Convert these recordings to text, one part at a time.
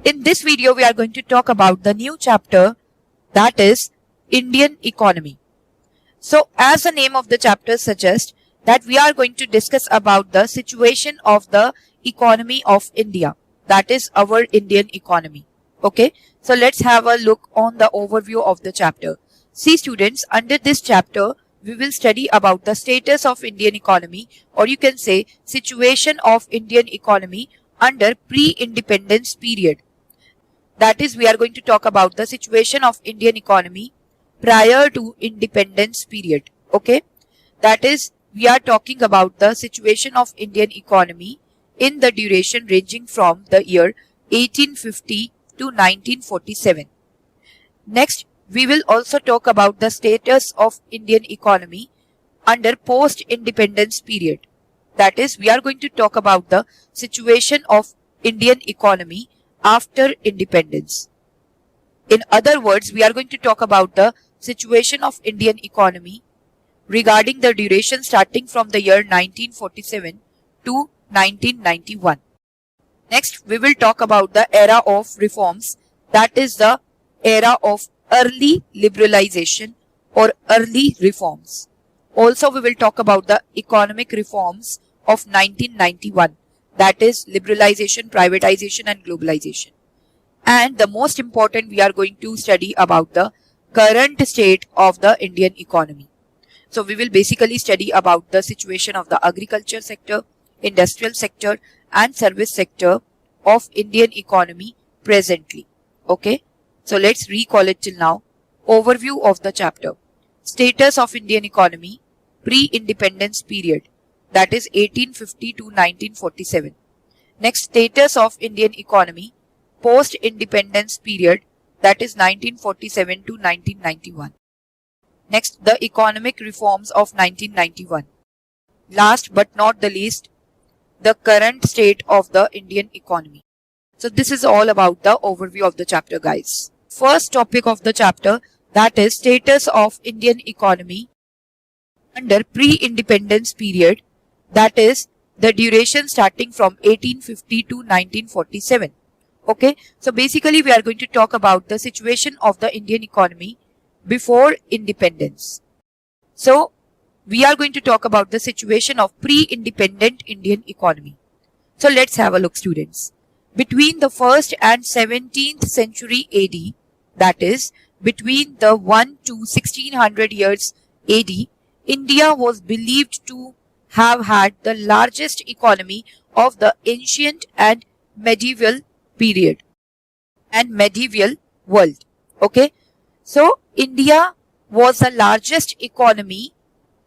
In this video, we are going to talk about the new chapter, that is Indian economy. So as the name of the chapter suggests, that we are going to discuss about the situation of the economy of India, that is our Indian economy. Okay, so let's have a look on the overview of the chapter. See students, under this chapter, we will study about the status of Indian economy, or you can say situation of Indian economy under pre-independence period. That is, we are going to talk about the situation of Indian economy prior to independence period. Okay, that is, we are talking about the situation of Indian economy in the duration ranging from the year 1850 to 1947. Next, we will also talk about the status of Indian economy under post-independence period. That is, we are going to talk about the situation of Indian economy after independence. In other words, we are going to talk about the situation of Indian economy regarding the duration starting from the year 1947 to 1991. Next, we will talk about the era of reforms, that is the era of early liberalization or early reforms. Also, we will talk about the economic reforms of 1991, that is liberalization, privatization and globalization. And the most important, we are going to study about the current state of the Indian economy. So we will basically study about the situation of the agriculture sector, industrial sector and service sector of Indian economy presently. Okay, so let's recall it till now. Overview of the chapter. Status of Indian economy pre-independence period, that is 1850 to 1947. Next, status of Indian economy post-independence period, that is 1947 to 1991. Next, the economic reforms of 1991. Last but not the least, the current state of the Indian economy. So this is all about the overview of the chapter, guys. First topic of the chapter, that is status of Indian economy under pre-independence period, that is the duration starting from 1850 to 1947. Okay, so basically we are going to talk about the situation of the Indian economy before independence. So we are going to talk about the situation of pre-independent Indian economy. So let's have a look, students. Between the 1st and 17th century AD, that is between the 1 to 1600 years AD, India was believed to have had the largest economy of the ancient and medieval period and medieval world. Okay, so India was the largest economy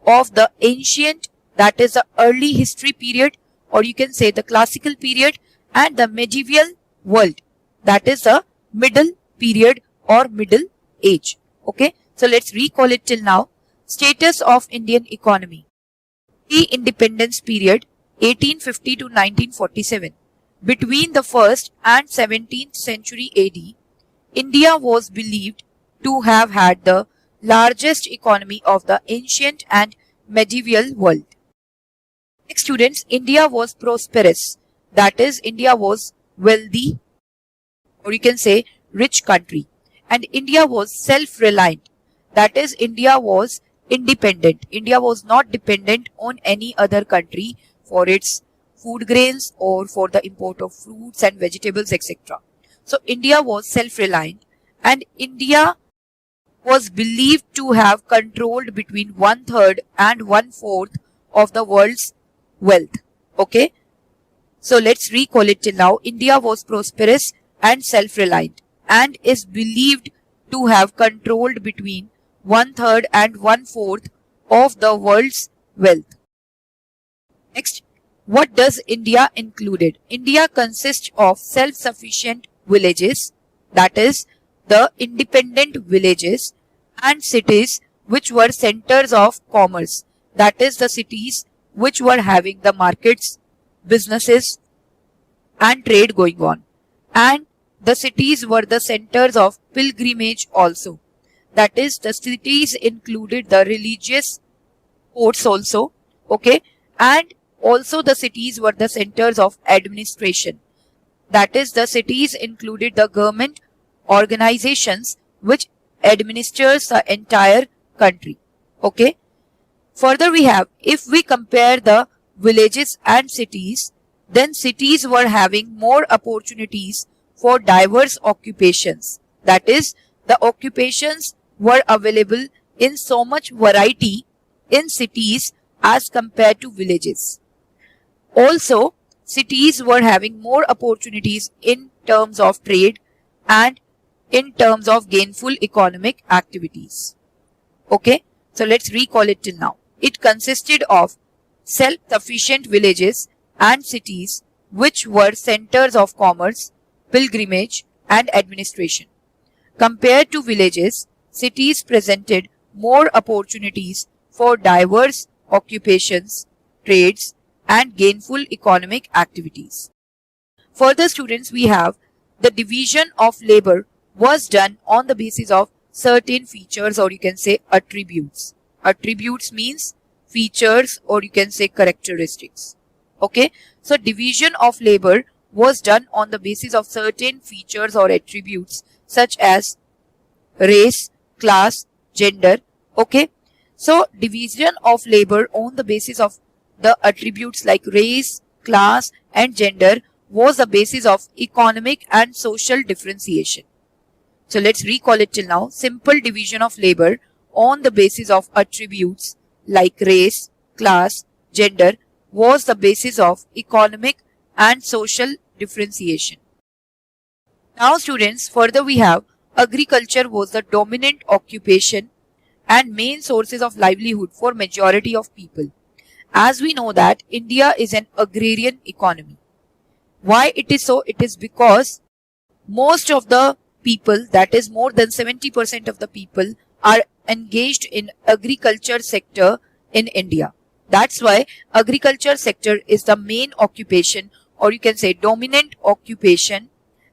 of the ancient, that is the early history period, or you can say the classical period, and the medieval world, that is the middle period or middle age. Okay, so let's recall it till now. Status of Indian economy pre-independence period 1850 to 1947. Between the 1st and 17th century AD, India was believed to have had the largest economy of the ancient and medieval world. Next, students, India was prosperous, that is India was wealthy, or you can say rich country, and India was self-reliant, that is India was independent. India was not dependent on any other country for its food grains or for the import of fruits and vegetables, etc. So India was self-reliant, and India was believed to have controlled between 1/3 and 1/4 of the world's wealth. Okay, so let's recall it till now. India was prosperous and self-reliant and is believed to have controlled between 1/3 and 1/4 of the world's wealth. Next, what does India included? India consists of self-sufficient villages, that is the independent villages, and cities which were centers of commerce, that is the cities which were having the markets, businesses and trade going on, and the cities were the centers of pilgrimage also, that is the cities included the religious ports also. Okay, and also the cities were the centers of administration, that is the cities included the government organizations which administers the entire country. Okay. Further we have, if we compare the villages and cities, then cities were having more opportunities for diverse occupations. That is, the occupations were available in so much variety in cities as compared to villages. Also, cities were having more opportunities in terms of trade and in terms of gainful economic activities. Okay, so let's recall it till now. It consisted of self-sufficient villages and cities which were centers of commerce, pilgrimage and administration. Compared to villages, cities presented more opportunities for diverse occupations, trades and gainful economic activities. Further students, we have the division of labor was done on the basis of certain features, or you can say attributes. Attributes means features, or you can say characteristics. Okay, so division of labor was done on the basis of certain features or attributes such as race, class, gender. Okay, so division of labor on the basis of the attributes like race, class and gender was the basis of economic and social differentiation. So let's recall it till now. Simple division of labor on the basis of attributes like race, class, gender was the basis of economic and social differentiation. Now students, further we have agriculture was the dominant occupation and main sources of livelihood for majority of people. As we know that India is an agrarian economy. Why it is so? It is because most of the people, that is more than 70% of the people, are engaged in agriculture sector in India. That's why agriculture sector is the main occupation, or you can say dominant occupation,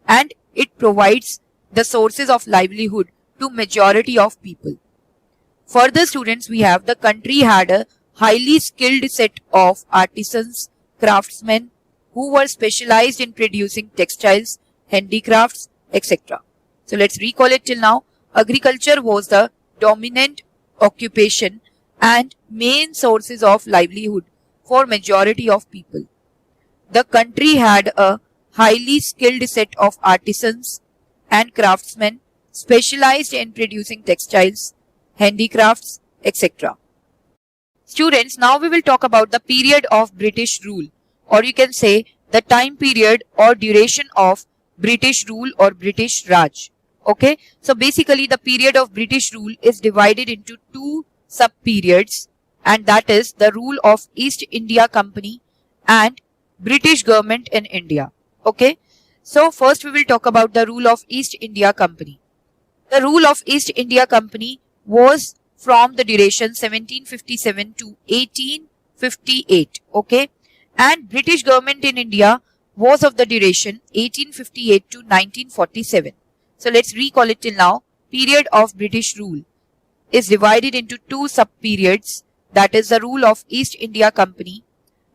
and it provides the sources of livelihood to majority of people. Further students, we have the country had a highly skilled set of artisans, craftsmen who were specialized in producing textiles, handicrafts, etc. So let's recall it till now. Agriculture was the dominant occupation and main sources of livelihood for majority of people. The country had a highly skilled set of artisans and craftsmen specialized in producing textiles, handicrafts, etc. Students, now we will talk about the period of British rule, or you can say the time period or duration of British rule or British Raj. Okay, so basically the period of British rule is divided into two sub-periods, and that is the rule of East India Company and British government in India. Okay, so first we will talk about the rule of East India Company. The rule of East India Company was from the duration 1757 to 1858. Okay, and British government in India was of the duration 1858 to 1947. So let's recall it till now. Period of British rule is divided into two sub-periods, that is the rule of East India Company,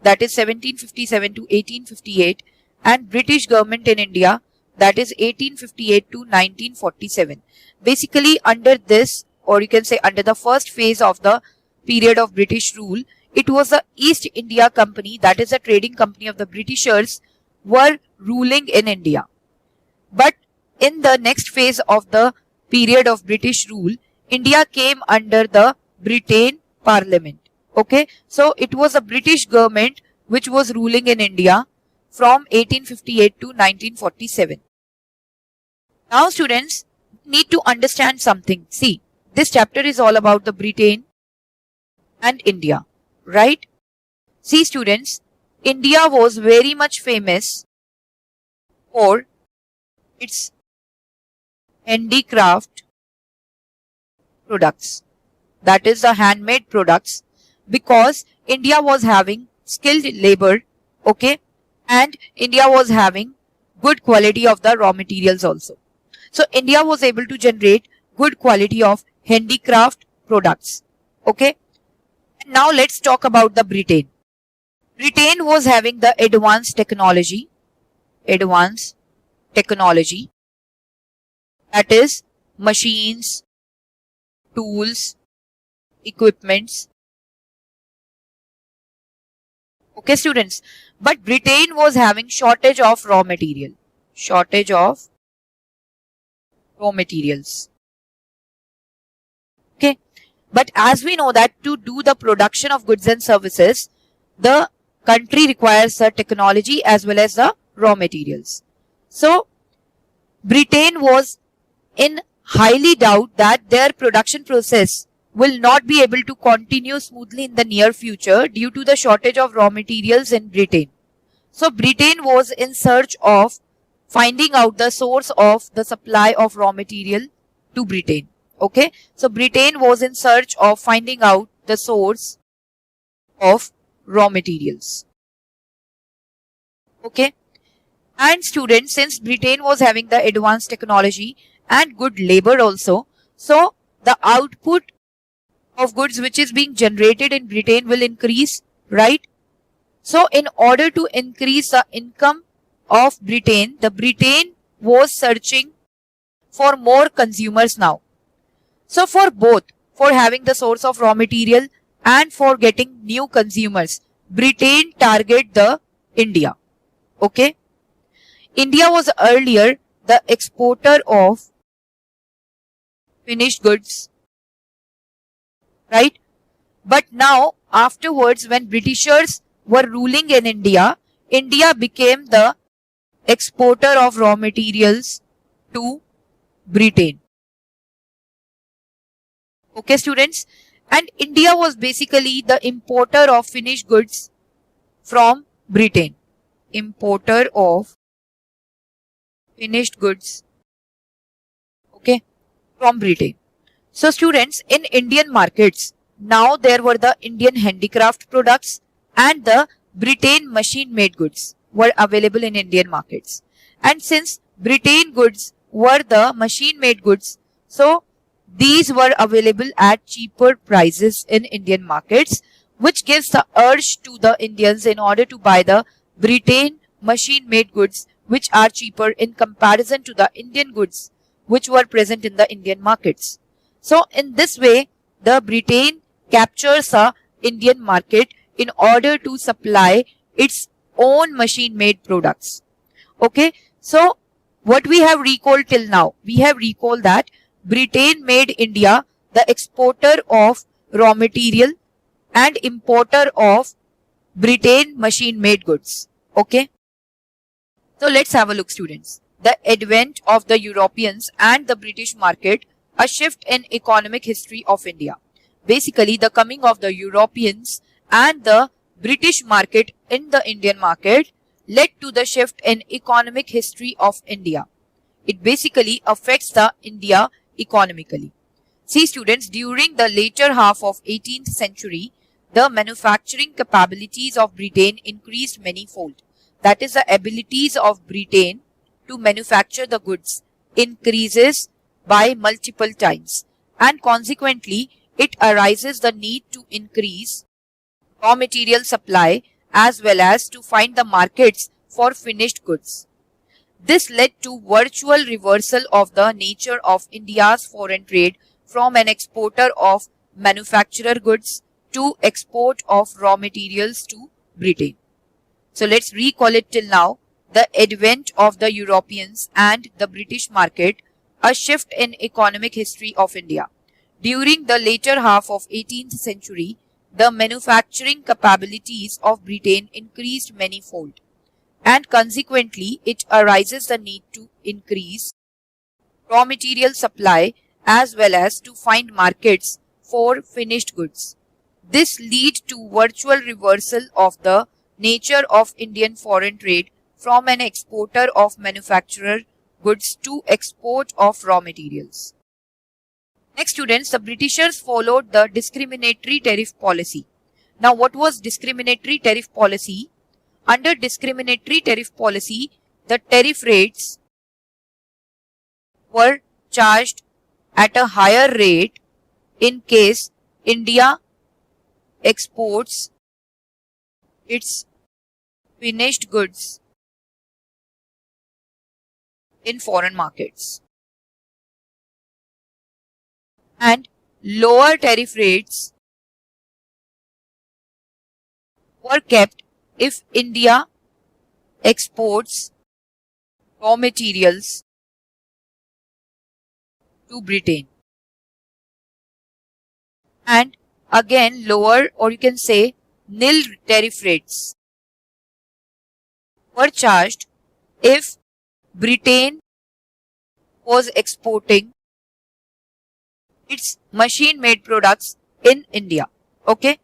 that is 1757 to 1858, and British government in India, that is 1858 to 1947. Basically under this, or you can say under the first phase of the period of British rule, it was the East India Company, that is a trading company of the Britishers, were ruling in India. But in the next phase of the period of British rule, India came under the Britain Parliament. Okay, so it was a British government which was ruling in India from 1858 to 1947. Now students need to understand something. See, this chapter is all about the Britain and India, right? See students, India was very much famous for its handicraft products, that is the handmade products, because India was having skilled labor, okay, and India was having good quality of the raw materials also. So India was able to generate good quality of handicraft products, okay. Now let's talk about the Britain. Britain was having the advanced technology. advanced technology, that is machines, tools, equipments. Okay, students. But Britain was having shortage of raw material. Shortage of raw materials. Okay. But as we know that to do the production of goods and services, the country requires the technology as well as the raw materials. So, Britain was in highly doubt that their production process will not be able to continue smoothly in the near future due to the shortage of raw materials in Britain. So Britain was in search of finding out the source of the supply of raw material to Britain. Okay. So Britain was in search of finding out the source of raw materials. Okay. And students, since Britain was having the advanced technology and good labor also, so the output of goods which is being generated in Britain will increase, right? So in order to increase the income of Britain, the Britain was searching for more consumers now. So for both, for having the source of raw material and for getting new consumers, Britain target the India. Okay. India was earlier the exporter of finished goods, right? But now afterwards, when Britishers were ruling in India, India became the exporter of raw materials to Britain. Okay, students? And India was basically the importer of finished goods from Britain. Importer of finished goods, okay, from Britain. So students, in Indian markets, now there were the Indian handicraft products and the Britain machine made goods were available in Indian markets. And since Britain goods were the machine made goods, so these were available at cheaper prices in Indian markets, which gives the urge to the Indians in order to buy the Britain machine made goods which are cheaper in comparison to the Indian goods which were present in the Indian markets. So in this way, the Britain captures the Indian market in order to supply its own machine made products. Okay. So what we have recalled till now, we have recalled that Britain made India the exporter of raw material and importer of Britain machine made goods. Okay. So let's have a look, students. The advent of the Europeans and the British market, a shift in economic history of India. Basically, the coming of the Europeans and the British market in the Indian market led to the shift in economic history of India. It basically affects the India economically. See students, during the later half of 18th century, the manufacturing capabilities of Britain increased manyfold. That is, the abilities of Britain to manufacture the goods increases by multiple times, and consequently it arises the need to increase raw material supply as well as to find the markets for finished goods. This led to virtual reversal of the nature of India's foreign trade from an exporter of manufacturer goods to export of raw materials to Britain. So let's recall it till now. The advent of the Europeans and the British market, a shift in economic history of India. During the later half of 18th century, the manufacturing capabilities of Britain increased manyfold, and consequently it arises the need to increase raw material supply as well as to find markets for finished goods. This leads to virtual reversal of the nature of Indian foreign trade from an exporter of manufacturer goods to export of raw materials. Next students, the Britishers followed the discriminatory tariff policy. Now what was discriminatory tariff policy? Under discriminatory tariff policy, the tariff rates were charged at a higher rate in case India exports its finished goods in foreign markets. And lower tariff rates were kept if India exports raw materials to Britain. And again, lower, or you can say nil tariff rates were charged if Britain was exporting its machine made products in India. Okay.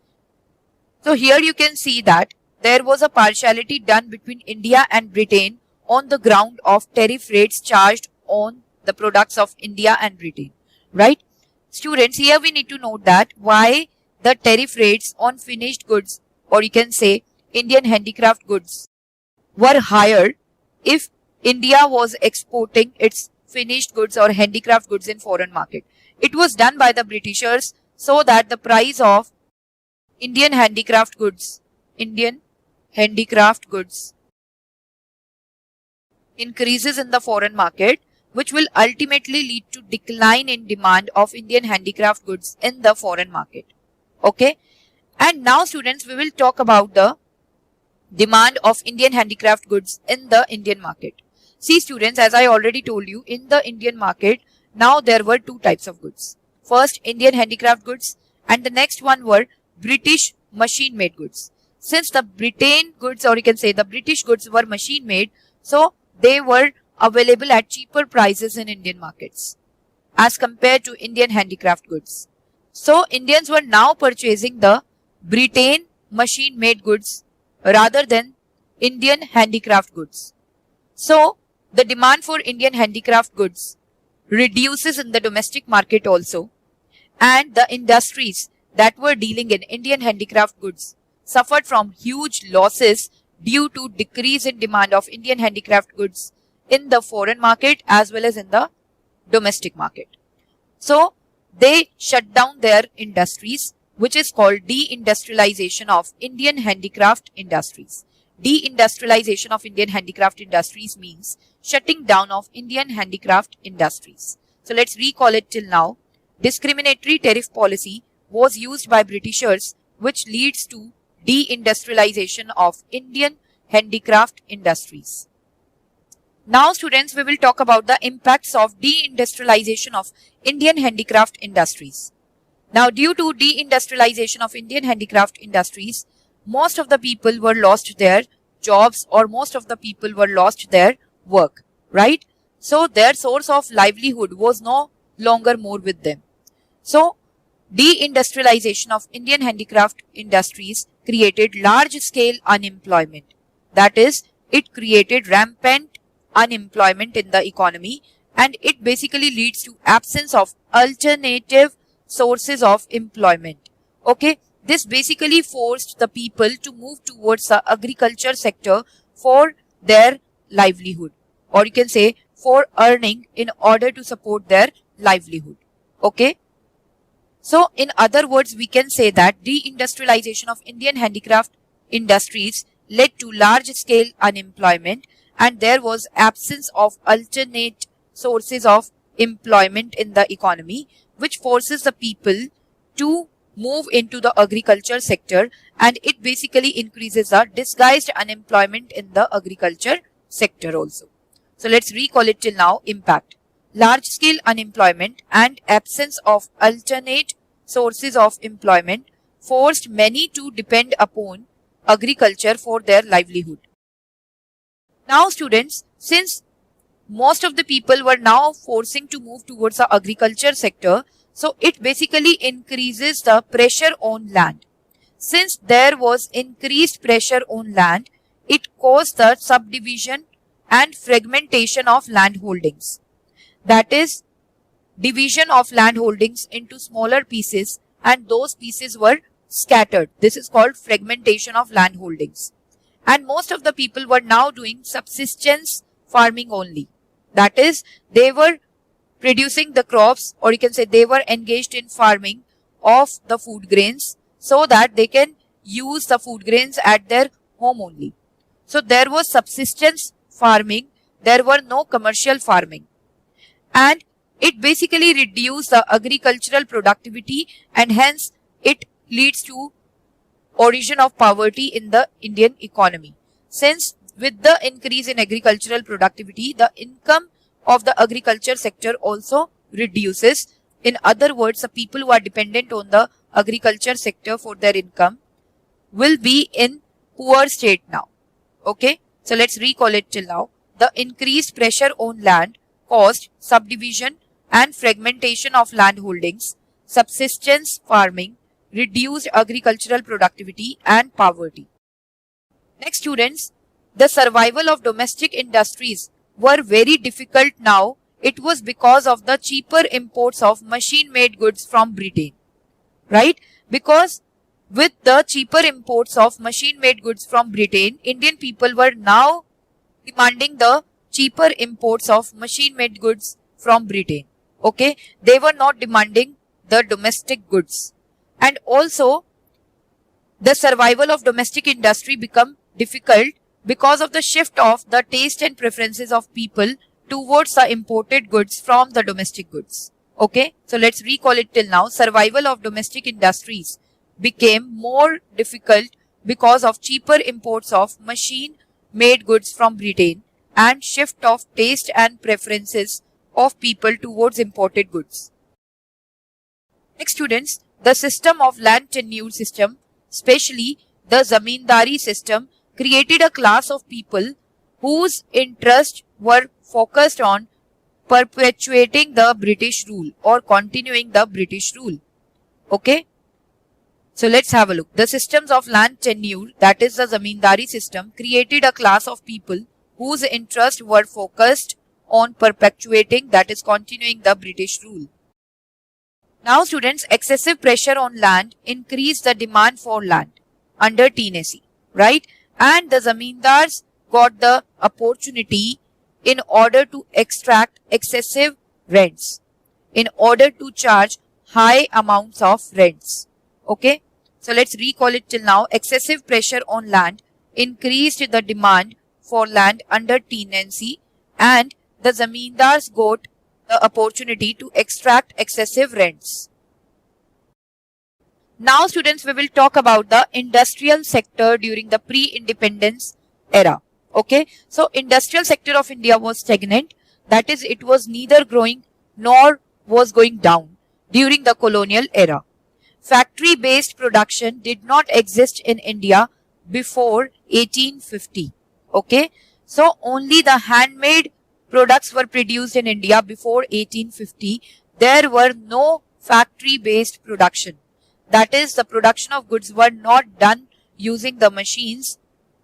So here you can see that there was a partiality done between India and Britain on the ground of tariff rates charged on the products of India and Britain. Right? Students, here we need to note that why the tariff rates on finished goods, or you can say Indian handicraft goods, were higher if India was exporting its finished goods or handicraft goods in foreign market. It was done by the Britishers so that the price of Indian handicraft goods increases in the foreign market, which will ultimately lead to decline in demand of Indian handicraft goods in the foreign market. Okay. And now students, we will talk about the demand of Indian handicraft goods in the Indian market. See students, as I already told you, in the Indian market, now there were two types of goods. First, Indian handicraft goods, and the next one were British machine made goods. Since the Britain goods, or you can say the British goods, were machine made, so they were available at cheaper prices in Indian markets as compared to Indian handicraft goods. So Indians were now purchasing the Britain machine made goods rather than Indian handicraft goods. So the demand for Indian handicraft goods reduces in the domestic market also, and the industries that were dealing in Indian handicraft goods suffered from huge losses due to decrease in demand of Indian handicraft goods in the foreign market as well as in the domestic market. So they shut down their industries, which is called deindustrialization of Indian handicraft industries. Deindustrialization of Indian handicraft industries means shutting down of Indian handicraft industries. So let's recall it till now. Discriminatory tariff policy was used by Britishers, which leads to deindustrialization of Indian handicraft industries. Now students, we will talk about the impacts of deindustrialization of Indian handicraft industries. Now due to deindustrialization of Indian handicraft industries, most of the people were lost their jobs, or most of the people were lost their work, right? So their source of livelihood was no longer more with them. So deindustrialization of Indian handicraft industries created large scale unemployment. That is, it created rampant unemployment in the economy, and it basically leads to absence of alternative sources of employment. Okay, this basically forced the people to move towards the agriculture sector for their livelihood, or you can say for earning in order to support their livelihood. Okay. So in other words, we can say that deindustrialization of Indian handicraft industries led to large scale unemployment, and there was absence of alternate sources of employment in the economy, which forces the people to move into the agriculture sector, and it basically increases the disguised unemployment in the agriculture sector also. So let's recall it till now. Impact: large scale unemployment and absence of alternate sources of employment forced many to depend upon agriculture for their livelihood. Now students, since most of the people were now forcing to move towards the agriculture sector, so it basically increases the pressure on land. Since there was increased pressure on land, it caused the subdivision and fragmentation of land holdings. That is, division of land holdings into smaller pieces, and those pieces were scattered. This is called fragmentation of land holdings. And most of the people were now doing subsistence farming only. That is, they were producing the crops, or you can say they were engaged in farming of the food grains so that they can use the food grains at their home only. So there was subsistence farming there were no commercial farming, and it basically reduced the agricultural productivity, and hence it leads to origin of poverty in the Indian economy. Since with the increase in agricultural productivity, the income of the agriculture sector also reduces. In other words, the people who are dependent on the agriculture sector for their income will be in poor state now. Okay, so let's recall it till now. The increased pressure on land caused subdivision and fragmentation of land holdings, subsistence farming, reduced agricultural productivity and poverty. Next students, the survival of domestic industries were very difficult now. It was because of the cheaper imports of machine-made goods from Britain, right? Because with the cheaper imports of machine-made goods from Britain, Indian people were now demanding the cheaper imports of machine-made goods from Britain. Okay, they were not demanding the domestic goods. And also, the survival of domestic industry become difficult because of the shift of the taste and preferences of people towards the imported goods from the domestic goods. Okay, so let's recall it till now. Survival of domestic industries became more difficult because of cheaper imports of machine-made goods from Britain and shift of taste and preferences of people towards imported goods. Next students, the system of land tenure system, especially the zamindari system, created a class of people whose interests were focused on perpetuating the British rule or continuing the British rule. Okay, so let's have a look. The systems of land tenure, that is the zamindari system, created a class of people whose interests were focused on perpetuating, that is continuing the British rule. Now students, excessive pressure on land increased the demand for land under Tennessee, right? And the zamindars got the opportunity in order to extract excessive rents, in order to charge high amounts of rents. Okay, so let's recall it till now. Excessive pressure on land increased the demand for land under Tennessee, and the zamindars got the opportunity to extract excessive rents. Now students, we will talk about the industrial sector during the pre-independence era. Okay, so industrial sector of India was stagnant, that is it was neither growing nor was going down during the colonial era. Factory based production did not exist in India before 1850. Okay, so only the handmade products were produced in India before 1850. There were no factory based production, that is the production of goods were not done using the machines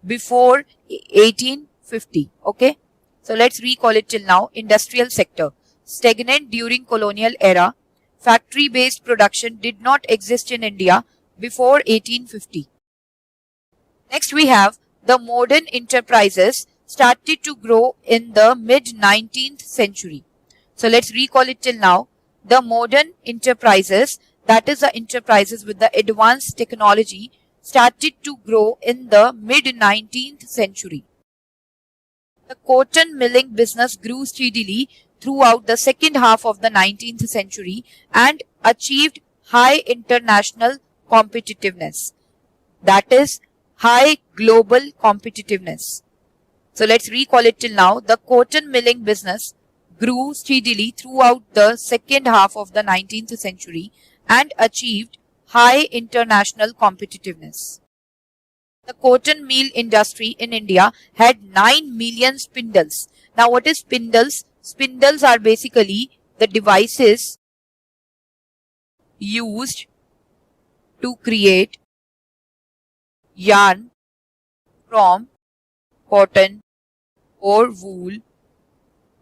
before 1850. Okay, so let's recall it till now. Industrial sector stagnant during colonial era. Factory based production did not exist in India before 1850. Next we have the modern enterprises started to grow in the mid 19th century. So let's recall it till now. The modern enterprises, that is the enterprises with the advanced technology, started to grow in the mid 19th century. The cotton milling business grew steadily throughout the second half of the 19th century and achieved high international competitiveness, that is high global competitiveness. So let's recall it till now. The cotton milling business grew steadily throughout the second half of the 19th century and achieved high international competitiveness. The cotton mill industry in India had 9 million spindles. Now what is spindles? Spindles are basically the devices used to create yarn from cotton or wool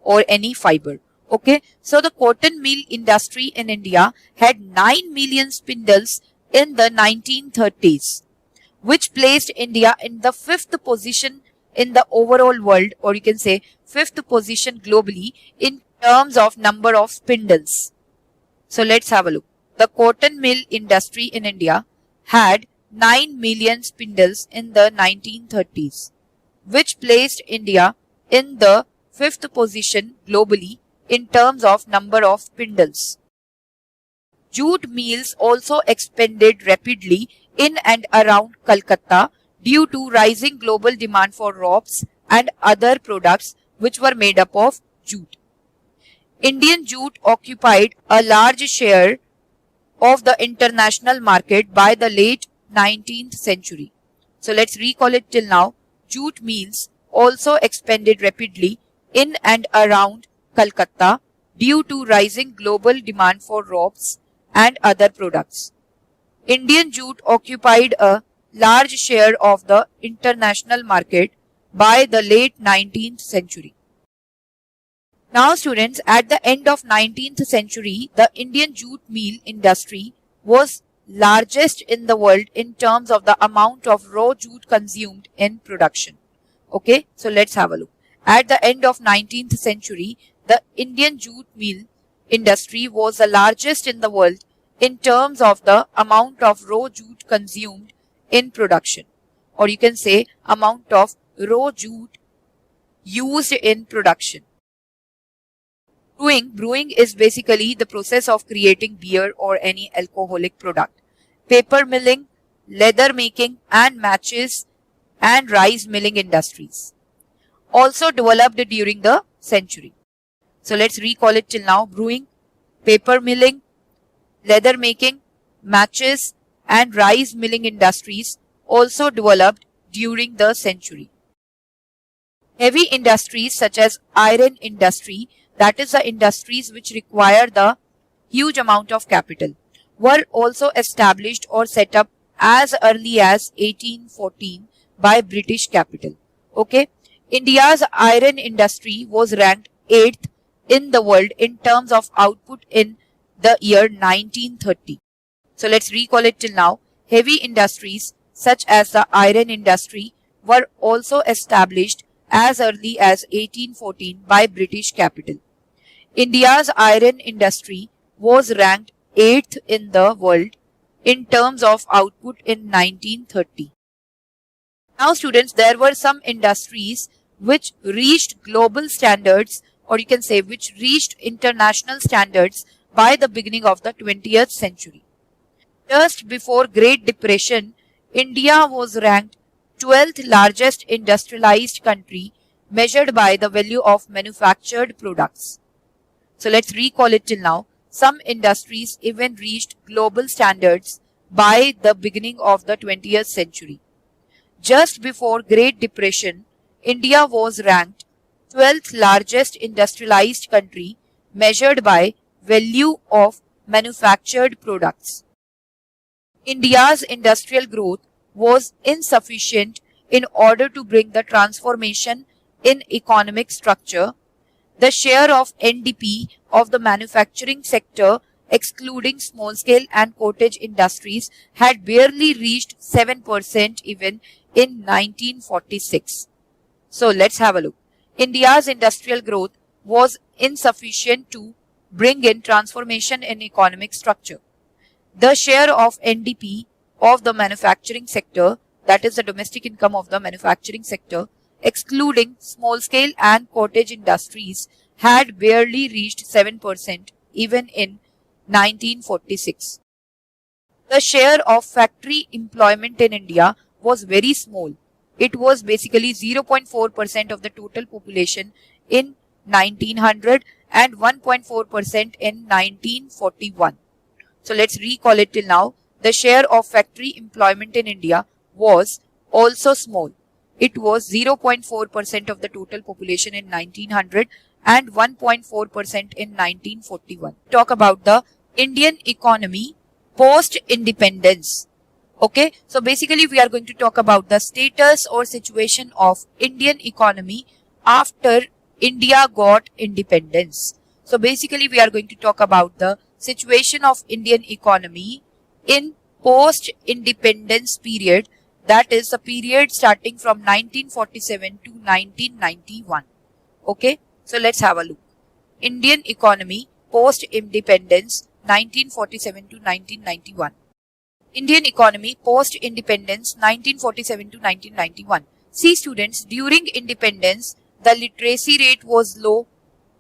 or any fiber. Okay, so the cotton mill industry in India had 9 million spindles in the 1930s, which placed India in the 5th position in the overall world, or you can say 5th position globally in terms of number of spindles. So let's have a look. The cotton mill industry in India had 9 million spindles in the 1930s, which placed India in the fifth position globally in terms of number of spindles. Jute mills also expanded rapidly in and around Calcutta due to rising global demand for ropes and other products which were made up of jute. Indian jute occupied a large share of the international market by the late 19th century. So let's recall it till now. Jute mills also expanded rapidly in and around Calcutta due to rising global demand for ropes and other products. Indian jute occupied a large share of the international market by the late 19th century. Now students, at the end of 19th century, the Indian jute mill industry was largest in the world in terms of the amount of raw jute consumed in production. Okay, so let's have a look. At the end of 19th century, the Indian jute mill industry was the largest in the world in terms of the amount of raw jute consumed in production, or you can say amount of raw jute used in production. Brewing is basically the process of creating beer or any alcoholic product. Paper milling, leather making and matches and rice milling industries also developed during the century. So let's recall it till now. Brewing, paper milling, leather making, matches and rice milling industries also developed during the century. Heavy industries such as iron industry, that is the industries which require the huge amount of capital, were also established or set up as early as 1814 by British capital. Okay, India's iron industry was ranked 8th in the world in terms of output in the year 1930. So let's recall it till now. Heavy industries such as the iron industry were also established as early as 1814 by British capital. India's iron industry was ranked 8th in the world in terms of output in 1930. Now students, there were some industries which reached global standards, or you can say which reached international standards by the beginning of the 20th century. Just before Great Depression, India was ranked 12th largest industrialized country measured by the value of manufactured products. So let's recall it till now. Some industries even reached global standards by the beginning of the 20th century. Just before Great Depression, India was ranked 12th largest industrialized country measured by value of manufactured products. India's industrial growth was insufficient in order to bring the transformation in economic structure. The share of NDP of the manufacturing sector, excluding small-scale and cottage industries, had barely reached 7% even in 1946. So let's have a look. India's industrial growth was insufficient to bring in transformation in economic structure. The share of NDP of the manufacturing sector, that is the domestic income of the manufacturing sector, excluding small-scale and cottage industries, had barely reached 7% even in 1946. The share of factory employment in India was very small. It was basically 0.4% of the total population in 1900 and 1.4% in 1941. So let's recall it till now. The share of factory employment in India was also small. It was 0.4% of the total population in 1900 and 1.4% in 1941. Talk about the Indian economy post-independence. Okay, so basically we are going to talk about the status or situation of Indian economy after India got independence. So basically we are going to talk about the situation of Indian economy in post-independence period, that is the period starting from 1947 to 1991. Okay, so let's have a look. Indian economy post-independence 1947 to 1991. Indian economy post-independence 1947 to 1991. See students, during independence, the literacy rate was low.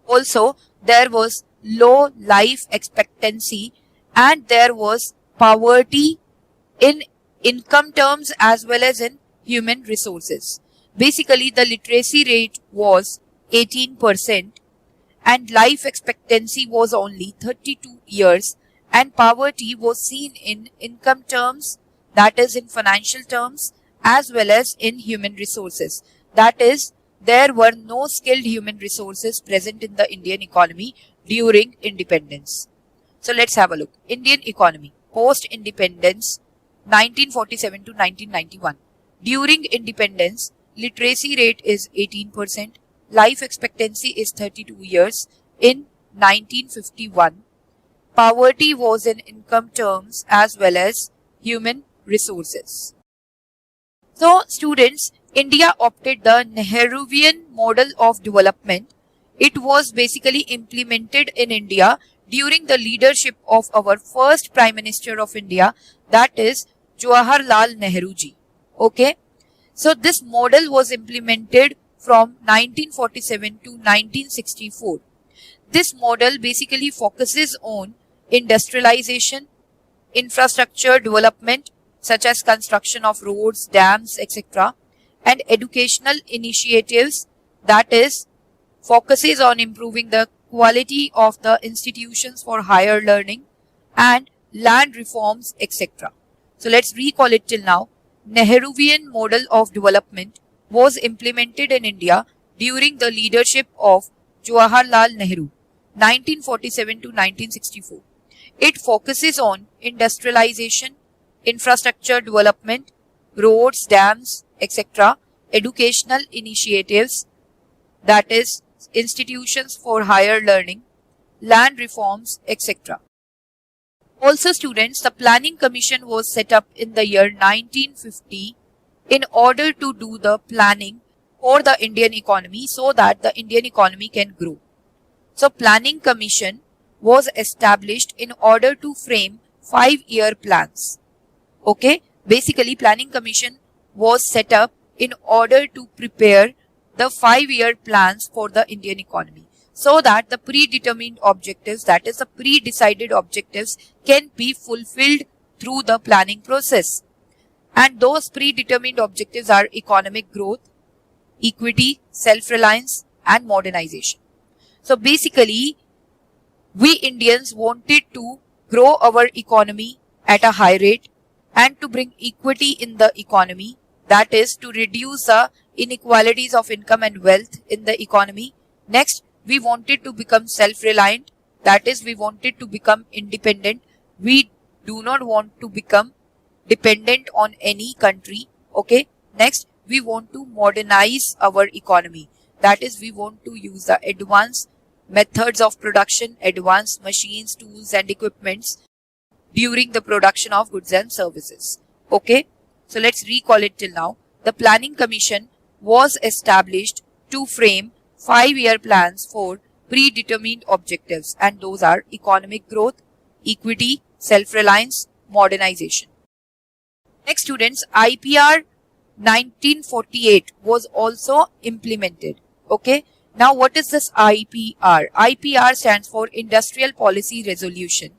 Also, there was low life expectancy and there was poverty in income terms as well as in human resources. Basically, the literacy rate was 18% and life expectancy was only 32 years and poverty was seen in income terms, that is in financial terms, as well as in human resources. That is, there were no skilled human resources present in the Indian economy during independence. So let's have a look. Indian economy post-independence 1947 to 1991. During independence, literacy rate is 18%, life expectancy is 32 years in 1951. Poverty was in income terms as well as human resources. So students, India opted the Nehruvian model of development. It was basically implemented in India during the leadership of our first Prime Minister of India, that is Jawaharlal Nehru ji. Okay. So this model was implemented from 1947 to 1964. This model basically focuses on industrialization, infrastructure development such as construction of roads, dams, etc. and educational initiatives, that is focuses on improving the quality of the institutions for higher learning and land reforms, etc. So let's recall it till now. Nehruvian model of development was implemented in India during the leadership of Jawaharlal Nehru, 1947 to 1964. It focuses on industrialization, infrastructure development, roads, dams, etc., educational initiatives, that is institutions for higher learning, land reforms, etc. Also students, the Planning Commission was set up in the year 1950 in order to do the planning for the Indian economy so that the Indian economy can grow. So Planning Commission was established in order to frame 5-year plans. Okay, basically Planning Commission was set up in order to prepare the 5-year plans for the Indian economy so that the predetermined objectives, that is the pre-decided objectives, can be fulfilled through the planning process. And those predetermined objectives are economic growth, equity, self-reliance and modernization. So basically, we Indians wanted to grow our economy at a high rate and to bring equity in the economy, that is to reduce the inequalities of income and wealth in the economy. Next, we wanted to become self-reliant, that is we wanted to become independent. We do not want to become dependent on any country. Okay. Next, we want to modernize our economy, that is we want to use the advanced methods of production, advanced machines, tools and equipments during the production of goods and services. Okay. So let's recall it till now. The Planning Commission was established to frame 5-year plans for predetermined objectives, and those are economic growth, equity, self-reliance, modernization. Next students, IPR 1948 was also implemented. Okay. Now what is this IPR? IPR stands for Industrial Policy Resolution.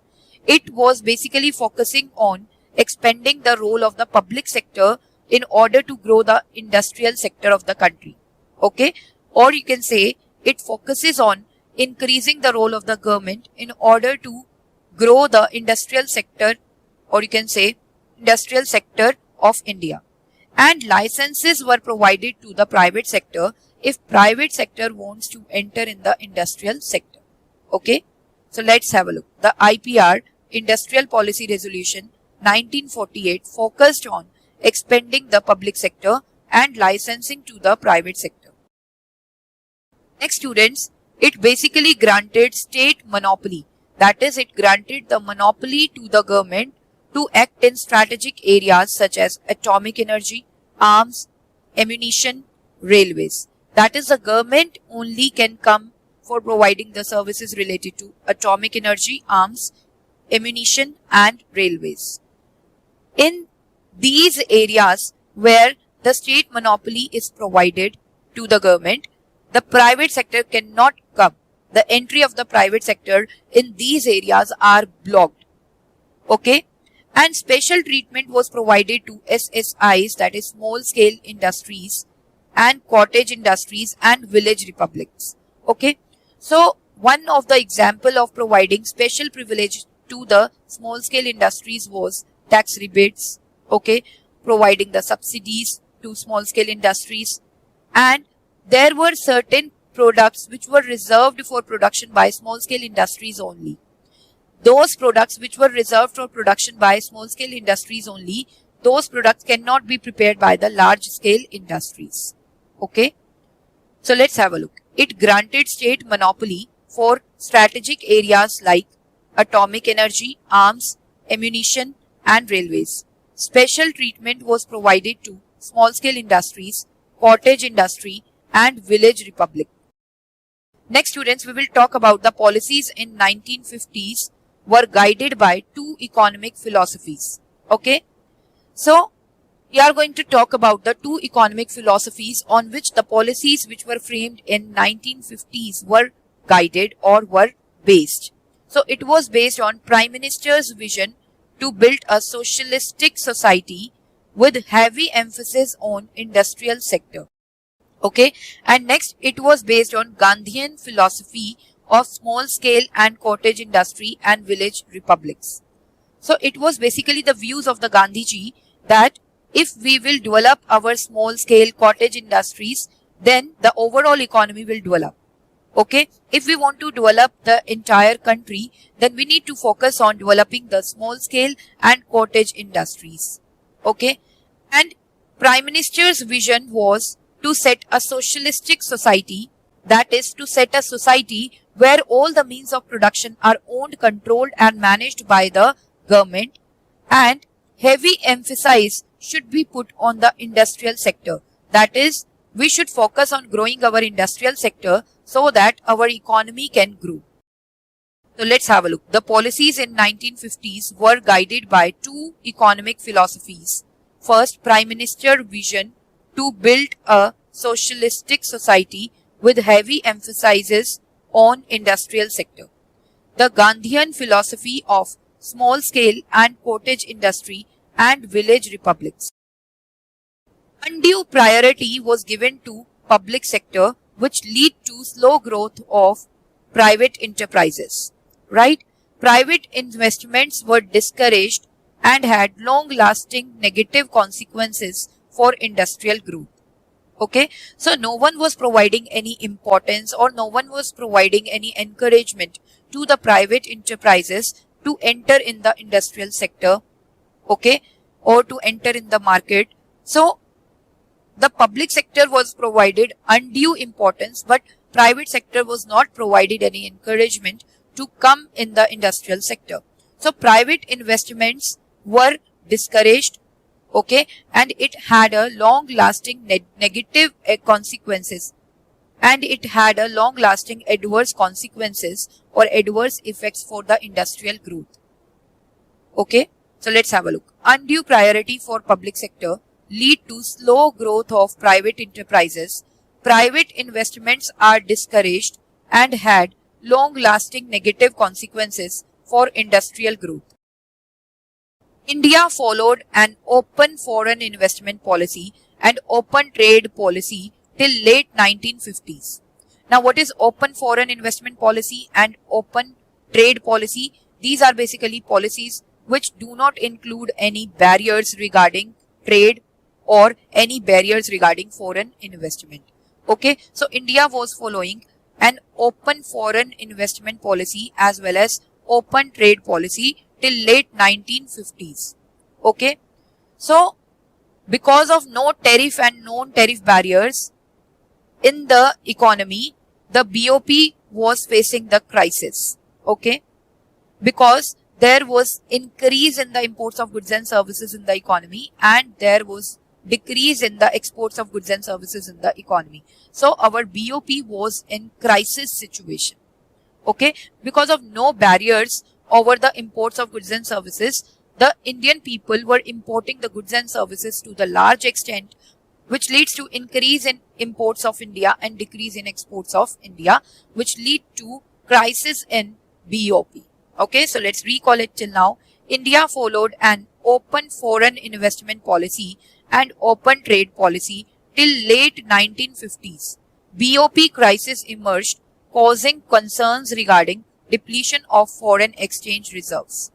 It was basically focusing on expanding the role of the public sector in order to grow the industrial sector of the country. Okay. Or you can say it focuses on increasing the role of the government in order to grow the industrial sector, or you can say industrial sector of India. And licenses were provided to the private sector if private sector wants to enter in the industrial sector. Okay. So let's have a look. The IPR, Industrial Policy Resolution 1948, focused on expanding the public sector and licensing to the private sector. Next students, it basically granted state monopoly. That is, it granted the monopoly to the government to act in strategic areas such as atomic energy, arms, ammunition, railways. That is, the government only can come for providing the services related to atomic energy, arms, ammunition and railways. In these areas where the state monopoly is provided to the government, the private sector cannot come. The entry of the private sector in these areas are blocked. Okay. And special treatment was provided to SSIs, that is small scale industries, and cottage industries and village republics. Okay. So one of the example of providing special privilege to the small scale industries was tax rebates. Okay. Providing the subsidies to small scale industries, and there were certain products which were reserved for production by small scale industries only. Those products which were reserved for production by small scale industries only, those products cannot be prepared by the large scale industries. Okay. So let's have a look. It granted state monopoly for strategic areas like atomic energy, arms, ammunition, and railways. Special treatment was provided to small scale industries, cottage industry, and village republic. Next, students, we will talk about the policies in 1950s were guided by two economic philosophies. Okay. So we are going to talk about the two economic philosophies on which the policies which were framed in 1950s were guided or were based. So it was based on Prime Minister's vision to build a socialistic society with heavy emphasis on industrial sector. Okay. And next, it was based on Gandhian philosophy of small scale and cottage industry and village republics. So it was basically the views of the Gandhiji that if we will develop our small scale cottage industries, then the overall economy will develop. Okay. If we want to develop the entire country, then we need to focus on developing the small scale and cottage industries. Okay. And Prime Minister's vision was to set a socialistic society, that is to set a society where all the means of production are owned, controlled and managed by the government, and heavy emphasis should be put on the industrial sector. That is, we should focus on growing our industrial sector so that our economy can grow. So let's have a look. The policies in 1950s were guided by two economic philosophies. First, Prime Minister vision to build a socialistic society with heavy emphasis on industrial sector. The Gandhian philosophy of small scale and cottage industry and village republics. Undue priority was given to public sector, which lead to slow growth of private enterprises. Right? Private investments were discouraged and had long-lasting negative consequences for industrial growth. Okay, so no one was providing any importance or no one was providing any encouragement to the private enterprises to enter in the industrial sector, okay, or to enter in the market. So the public sector was provided undue importance, but private sector was not provided any encouragement to come in the industrial sector. So private investments were discouraged. Okay, and it had a long-lasting negative consequences, and it had a long-lasting adverse consequences or adverse effects for the industrial growth. Okay, so let's have a look. Undue priority for public sector lead to slow growth of private enterprises. Private investments are discouraged and had long-lasting negative consequences for industrial growth. India followed an open foreign investment policy and open trade policy till late 1950s. Now, what is open foreign investment policy and open trade policy? These are basically policies which do not include any barriers regarding trade or any barriers regarding foreign investment. Okay, so India was following an open foreign investment policy as well as open trade policy till late 1950s. Okay, so because of no tariff and non-tariff barriers in the economy, the BOP was facing the crisis. Okay, because there was increase in the imports of goods and services in the economy and there was decrease in the exports of goods and services in the economy. So our BOP was in crisis situation. Okay, because of no barriers over the imports of goods and services, the Indian people were importing the goods and services to the large extent, which leads to increase in imports of India and decrease in exports of India, which lead to crisis in BOP. Okay, so let's recall it till now. India followed an open foreign investment policy and open trade policy till late 1950s. BOP crisis emerged, causing concerns regarding depletion of foreign exchange reserves.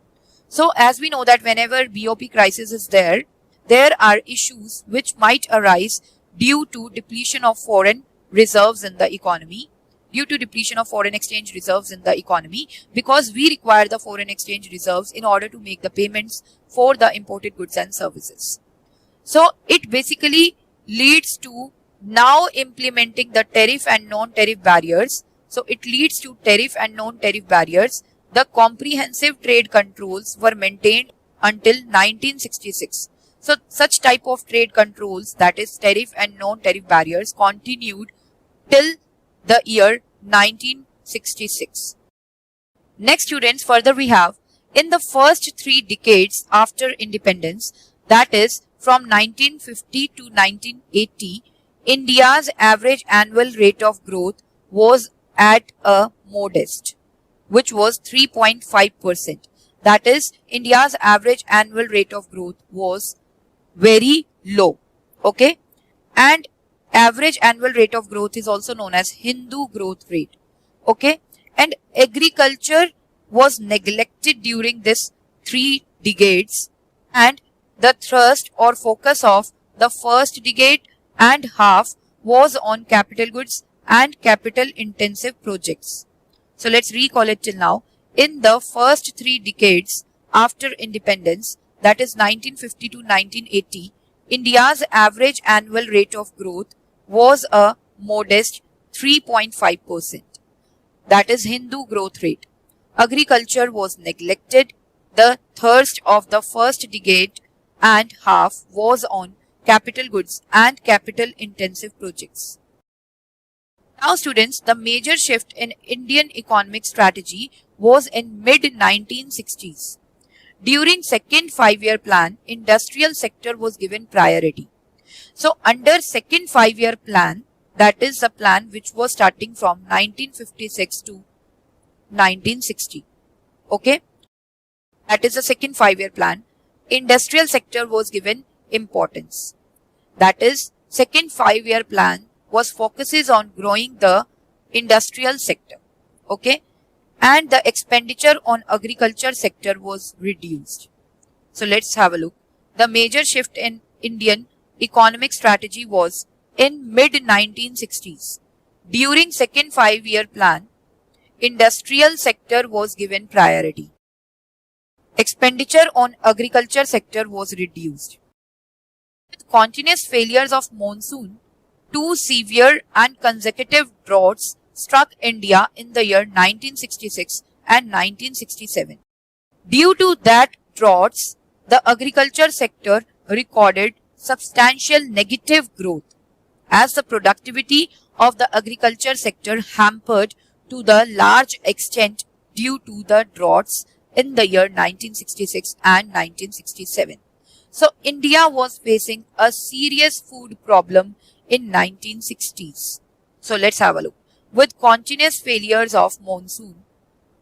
So as we know that whenever BOP crisis is there are issues which might arise due to depletion of foreign reserves in the economy, due to depletion of foreign exchange reserves in the economy, because we require the foreign exchange reserves in order to make the payments for the imported goods and services. So it basically leads to now implementing the tariff and non-tariff barriers. So it leads to tariff and non-tariff barriers. The comprehensive trade controls were maintained until 1966. So such type of trade controls, that is tariff and non-tariff barriers, continued till the year 1966. Next students, further we have, in the first 3 decades after independence, that is from 1950 to 1980, India's average annual rate of growth was at a modest, which was 3.5%. That is, India's average annual rate of growth was very low. Okay, and average annual rate of growth is also known as Hindu growth rate. Okay, and agriculture was neglected during this 3 decades, and the thrust or focus of the first decade and half was on capital goods and capital intensive projects. So let's recall it till now. In the first 3 decades after independence, that is 1950 to 1980, India's average annual rate of growth was a modest 3.5%. That is Hindu growth rate. Agriculture was neglected. The thrust of the first decade and half was on capital goods and capital intensive projects. Now students, the major shift in Indian economic strategy was in mid-1960s. During second 5-year plan, industrial sector was given priority. So under second 5-year plan, that is the plan which was starting from 1956 to 1960. Okay, that is the second 5-year plan. Industrial sector was given importance. That is, second 5-year plan was focuses on growing the industrial sector. Okay, and the expenditure on agriculture sector was reduced. So let's have a look. The major shift in Indian economic strategy was in mid-1960s. During second 5-year plan, industrial sector was given priority. Expenditure on agriculture sector was reduced. With continuous failures of monsoon, 2 severe and consecutive droughts struck India in the year 1966 and 1967. Due to that droughts, the agriculture sector recorded substantial negative growth, as the productivity of the agriculture sector hampered to the large extent due to the droughts in the year 1966 and 1967. So India was facing a serious food problem in 1960s. So let's have a look. With continuous failures of monsoon,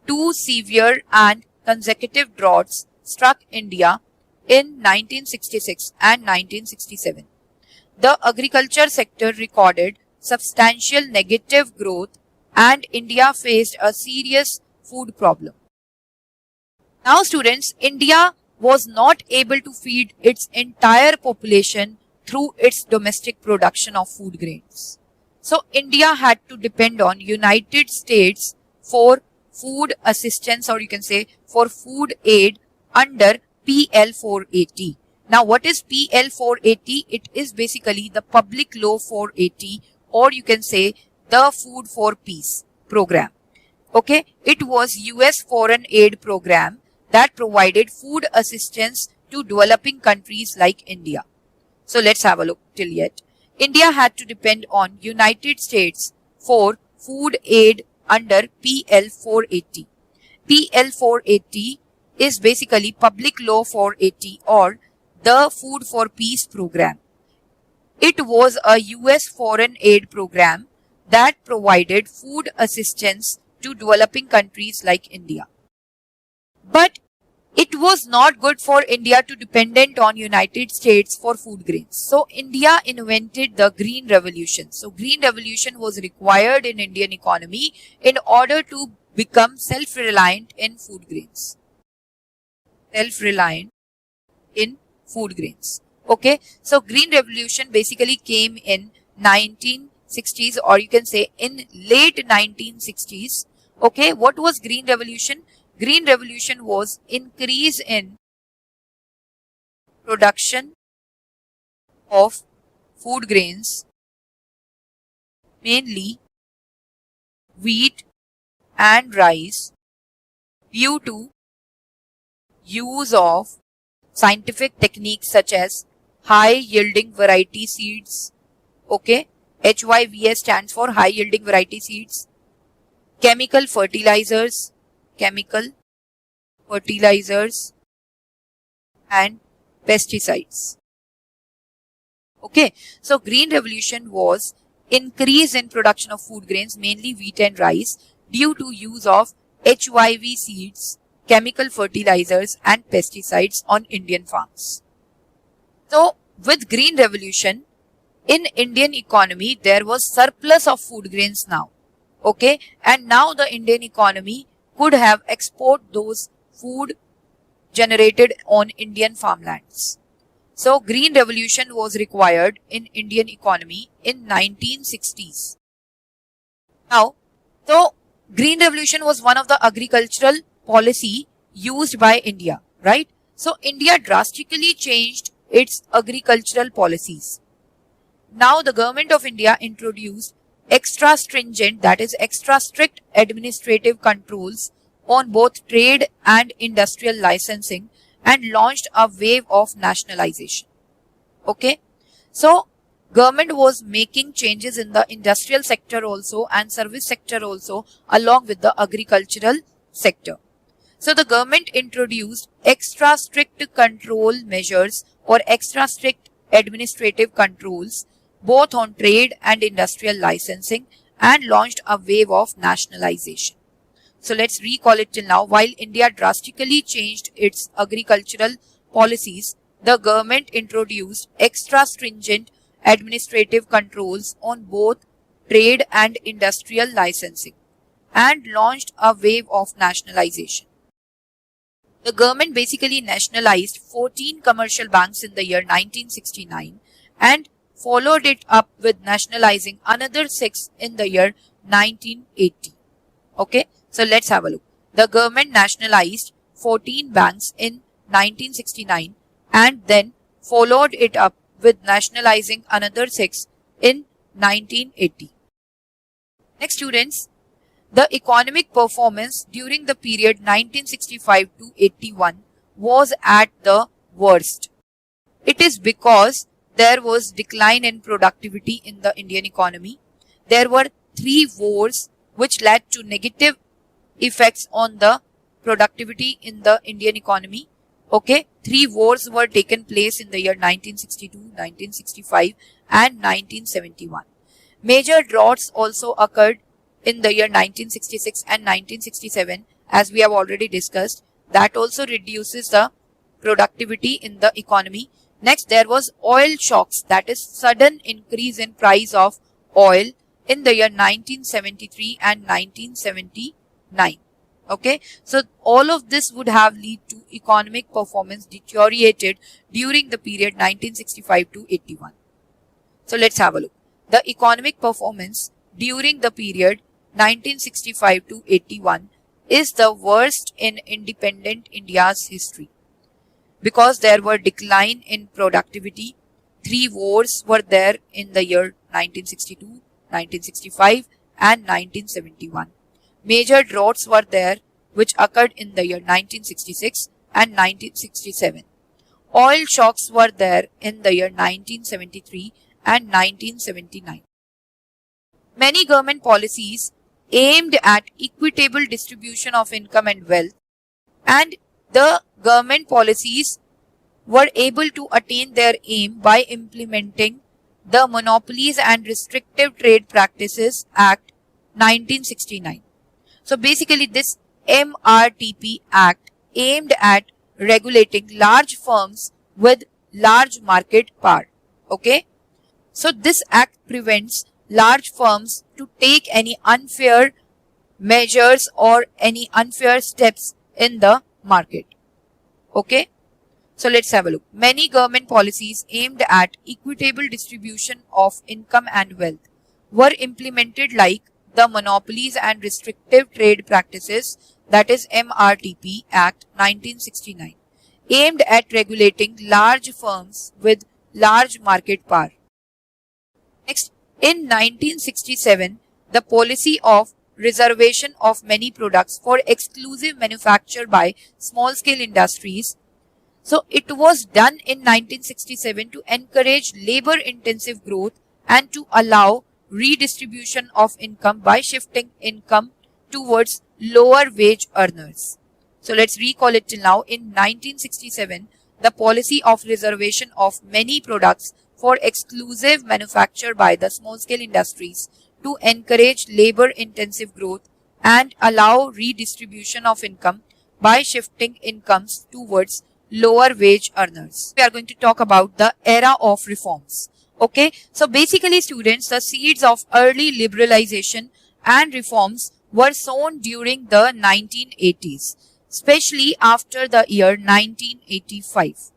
2 severe and consecutive droughts struck India in 1966 and 1967. The agriculture sector recorded substantial negative growth and India faced a serious food problem. Now students, India was not able to feed its entire population through its domestic production of food grains. So India had to depend on United States for food assistance, or you can say for food aid under PL 480. Now what is PL 480? It is basically the Public Law 480, or you can say the Food for Peace program. Okay, it was US foreign aid program that provided food assistance to developing countries like India. So let's have a look till yet. India had to depend on United States for food aid under PL 480. PL 480 is basically Public Law 480 or the Food for Peace program. It was a US foreign aid program that provided food assistance to developing countries like India. But it was not good for India to dependent on United States for food grains. So India invented the Green Revolution. So Green Revolution was required in Indian economy in order to become self-reliant in food grains. Self-reliant in food grains. Okay. So Green Revolution basically came in 1960s, or you can say in late 1960s. Okay. What was Green Revolution? Green Revolution was increase in production of food grains, mainly wheat and rice, due to use of scientific techniques such as high yielding variety seeds. Okay, HYVS stands for high yielding variety seeds, chemical fertilizers, and pesticides. Okay, so Green Revolution was increase in production of food grains, mainly wheat and rice, due to use of HYV seeds, chemical fertilizers and pesticides on Indian farms. So with Green Revolution, in Indian economy, there was surplus of food grains now. Okay, and now the Indian economy could have export those food generated on Indian farmlands. So Green Revolution was required in Indian economy in 1960s. Now, so Green Revolution was one of the agricultural policy used by India, right? So India drastically changed its agricultural policies. Now the government of India introduced extra stringent, that is extra strict administrative controls on both trade and industrial licensing, and launched a wave of nationalization. Okay. So government was making changes in the industrial sector also and service sector also, along with the agricultural sector. So the government introduced extra strict control measures or extra strict administrative controls both on trade and industrial licensing, and launched a wave of nationalization. So let's recall it till now. While India drastically changed its agricultural policies, the government introduced extra stringent administrative controls on both trade and industrial licensing, and launched a wave of nationalization. The government basically nationalized 14 commercial banks in the year 1969 and followed it up with nationalizing another 6 in the year 1980. Okay, so let's have a look. The government nationalized 14 banks in 1969 and then followed it up with nationalizing another 6 in 1980. Next, students, the economic performance during the period 1965 to 81 was at the worst. It is because there was decline in productivity in the Indian economy. There were 3 wars which led to negative effects on the productivity in the Indian economy. Okay, 3 wars were taken place in the year 1962, 1965 and 1971. Major droughts also occurred in the year 1966 and 1967, as we have already discussed. That also reduces the productivity in the economy. Next, there was oil shocks, that is sudden increase in price of oil in the year 1973 and 1979. Okay, so all of this would have led to economic performance deteriorated during the period 1965 to 81. So let's have a look. The economic performance during the period 1965 to 81 is the worst in independent India's history, because there were decline in productivity. 3 wars were there in the year 1962, 1965 and 1971. Major droughts were there which occurred in the year 1966 and 1967. Oil shocks were there in the year 1973 and 1979. Many government policies aimed at equitable distribution of income and wealth, and the government policies were able to attain their aim by implementing the Monopolies and Restrictive Trade Practices Act 1969. So basically this MRTP Act aimed at regulating large firms with large market power. Okay. So this act prevents large firms to take any unfair measures or any unfair steps in the market. Okay. So let's have a look. Many government policies aimed at equitable distribution of income and wealth were implemented, like the Monopolies and Restrictive Trade Practices, that is MRTP Act 1969, aimed at regulating large firms with large market power. Next, in 1967, the policy of reservation of many products for exclusive manufacture by small-scale industries. So it was done in 1967 to encourage labor-intensive growth and to allow redistribution of income by shifting income towards lower wage earners. So let's recall it till now. In 1967, the policy of reservation of many products for exclusive manufacture by the small-scale industries to encourage labor-intensive growth and allow redistribution of income by shifting incomes towards lower wage earners. We are going to talk about the era of reforms. Okay, so basically students, the seeds of early liberalization and reforms were sown during the 1980s, especially after the year 1985.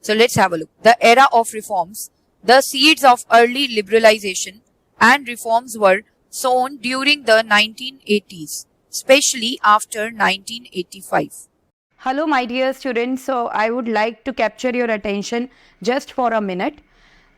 So let's have a look. The era of reforms. The seeds of early liberalization and reforms were sown during the 1980s, especially after 1985. Hello my dear students, so I would like to capture your attention just for a minute.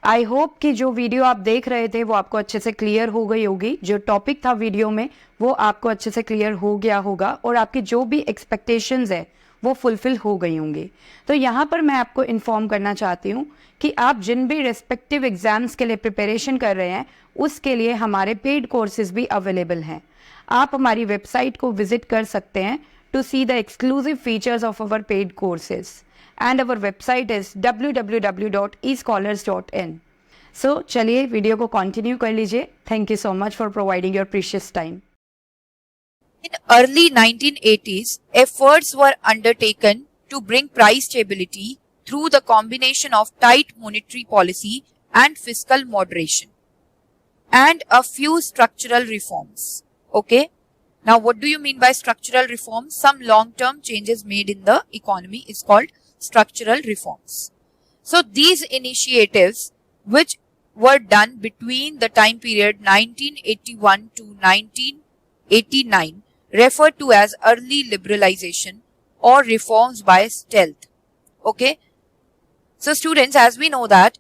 I hope कि जो video आप देख रहे थे वो आपको अच्छे से क्लियर हो गई होगी, जो टॉपिक था वीडियो में वो आपको अच्छे से क्लियर हो गया होगा और आपकी जो भी एक्सपेक्टेशंस है वो फुलफिल हो गई होंगी. तो यहाँ पर मैं आपको इन्फॉर्म करना चाहती हूँ कि आप जिन भी रेस्पेक्टिव एग्जाम्स के लिए प्रिपरेशन कर रहे हैं उसके लिए हमारे पेड कोर्सेज भी अवेलेबल हैं. आप हमारी वेबसाइट को विजिट कर सकते हैं to see the exclusive features of our paid courses, and our website is www.escholars.in. So चलिए वीडियो को कंटिन्यू कर लीजिए. Thank you so much for providing your precious time. In early 1980s, efforts were undertaken to bring price stability through the combination of tight monetary policy and fiscal moderation, and a few structural reforms. Okay. Now, what do you mean by structural reforms? Some long-term changes made in the economy is called structural reforms. So, these initiatives which were done between the time period 1981 to 1989 referred to as early liberalization or reforms by stealth. Okay. So, students, as we know that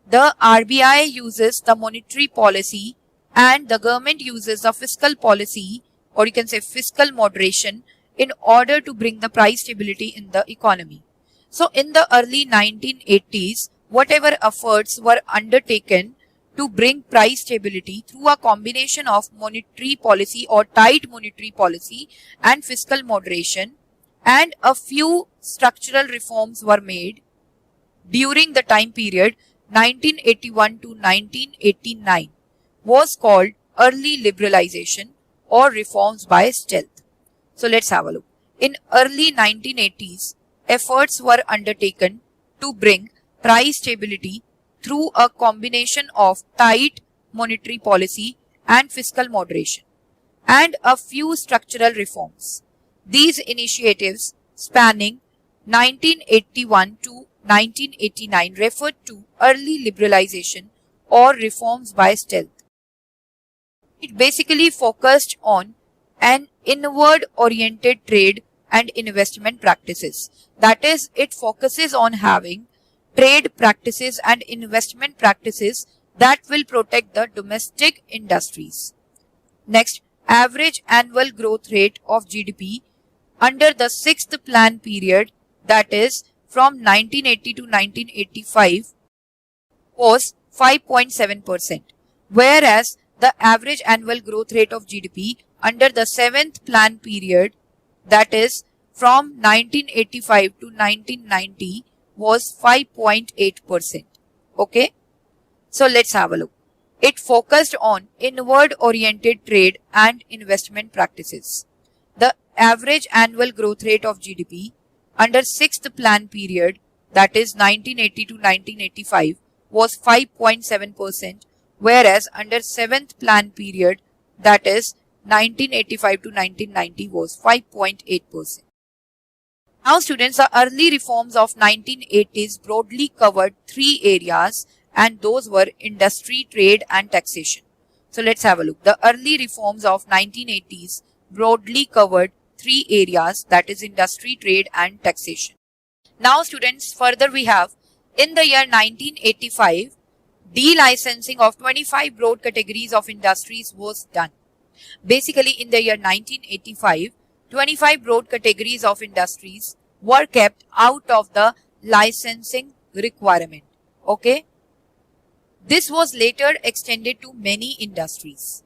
the RBI uses the monetary policy and the government uses the fiscal policy, or you can say fiscal moderation, in order to bring the price stability in the economy. So in the early 1980s, whatever efforts were undertaken to bring price stability through a combination of monetary policy or tight monetary policy and fiscal moderation, and a few structural reforms were made during the time period 1981 to 1989, was called early liberalization or reforms by stealth. So let's have a look. In early 1980s, efforts were undertaken to bring price stability through a combination of tight monetary policy and fiscal moderation, and a few structural reforms. These initiatives spanning 1981 to 1989 referred to early liberalization or reforms by stealth. It basically focused on an inward-oriented trade and investment practices. That is, it focuses on having trade practices and investment practices that will protect the domestic industries. Next, average annual growth rate of GDP under the sixth plan period, that is from 1980 to 1985, was 5.7%, whereas the average annual growth rate of GDP under the seventh plan period, that is from 1985 to 1990, was 5.8%. Okay. So let's have a look. It focused on inward-oriented trade and investment practices. The average annual growth rate of GDP under sixth plan period, that is 1980 to 1985, was 5.7%, whereas under seventh plan period, that is 1985 to 1990, was 5.8%. Now students, the early reforms of 1980s broadly covered three areas, and those were industry, trade and taxation. So let's have a look. The early reforms of 1980s broadly covered three areas, that is industry, trade and taxation. Now students, further we have, in the year 1985, delicensing of 25 broad categories of industries was done. Basically, in the year 1985, 25 broad categories of industries were kept out of the licensing requirement. Okay. This was later extended to many industries.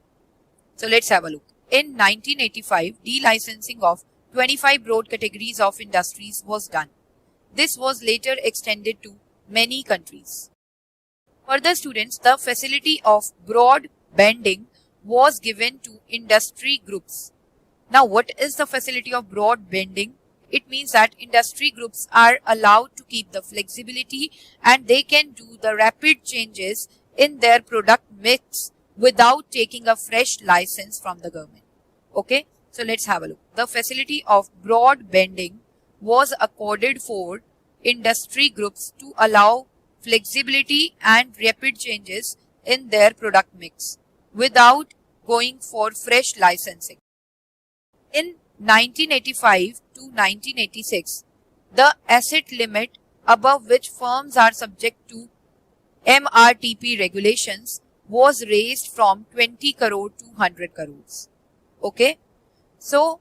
So let's have a look. In 1985, delicensing of 25 broad categories of industries was done. This was later extended to many countries. Further students, the facility of broad banding was given to industry groups. Now what is the facility of broad banding? It means that industry groups are allowed to keep the flexibility and they can do the rapid changes in their product mix without taking a fresh license from the government. Okay, so let's have a look. The facility of broad banding was accorded for industry groups to allow flexibility and rapid changes in their product mix without going for fresh licensing. In 1985 to 1986, the asset limit above which firms are subject to MRTP regulations was raised from 20 crore to 100 crores. Okay, so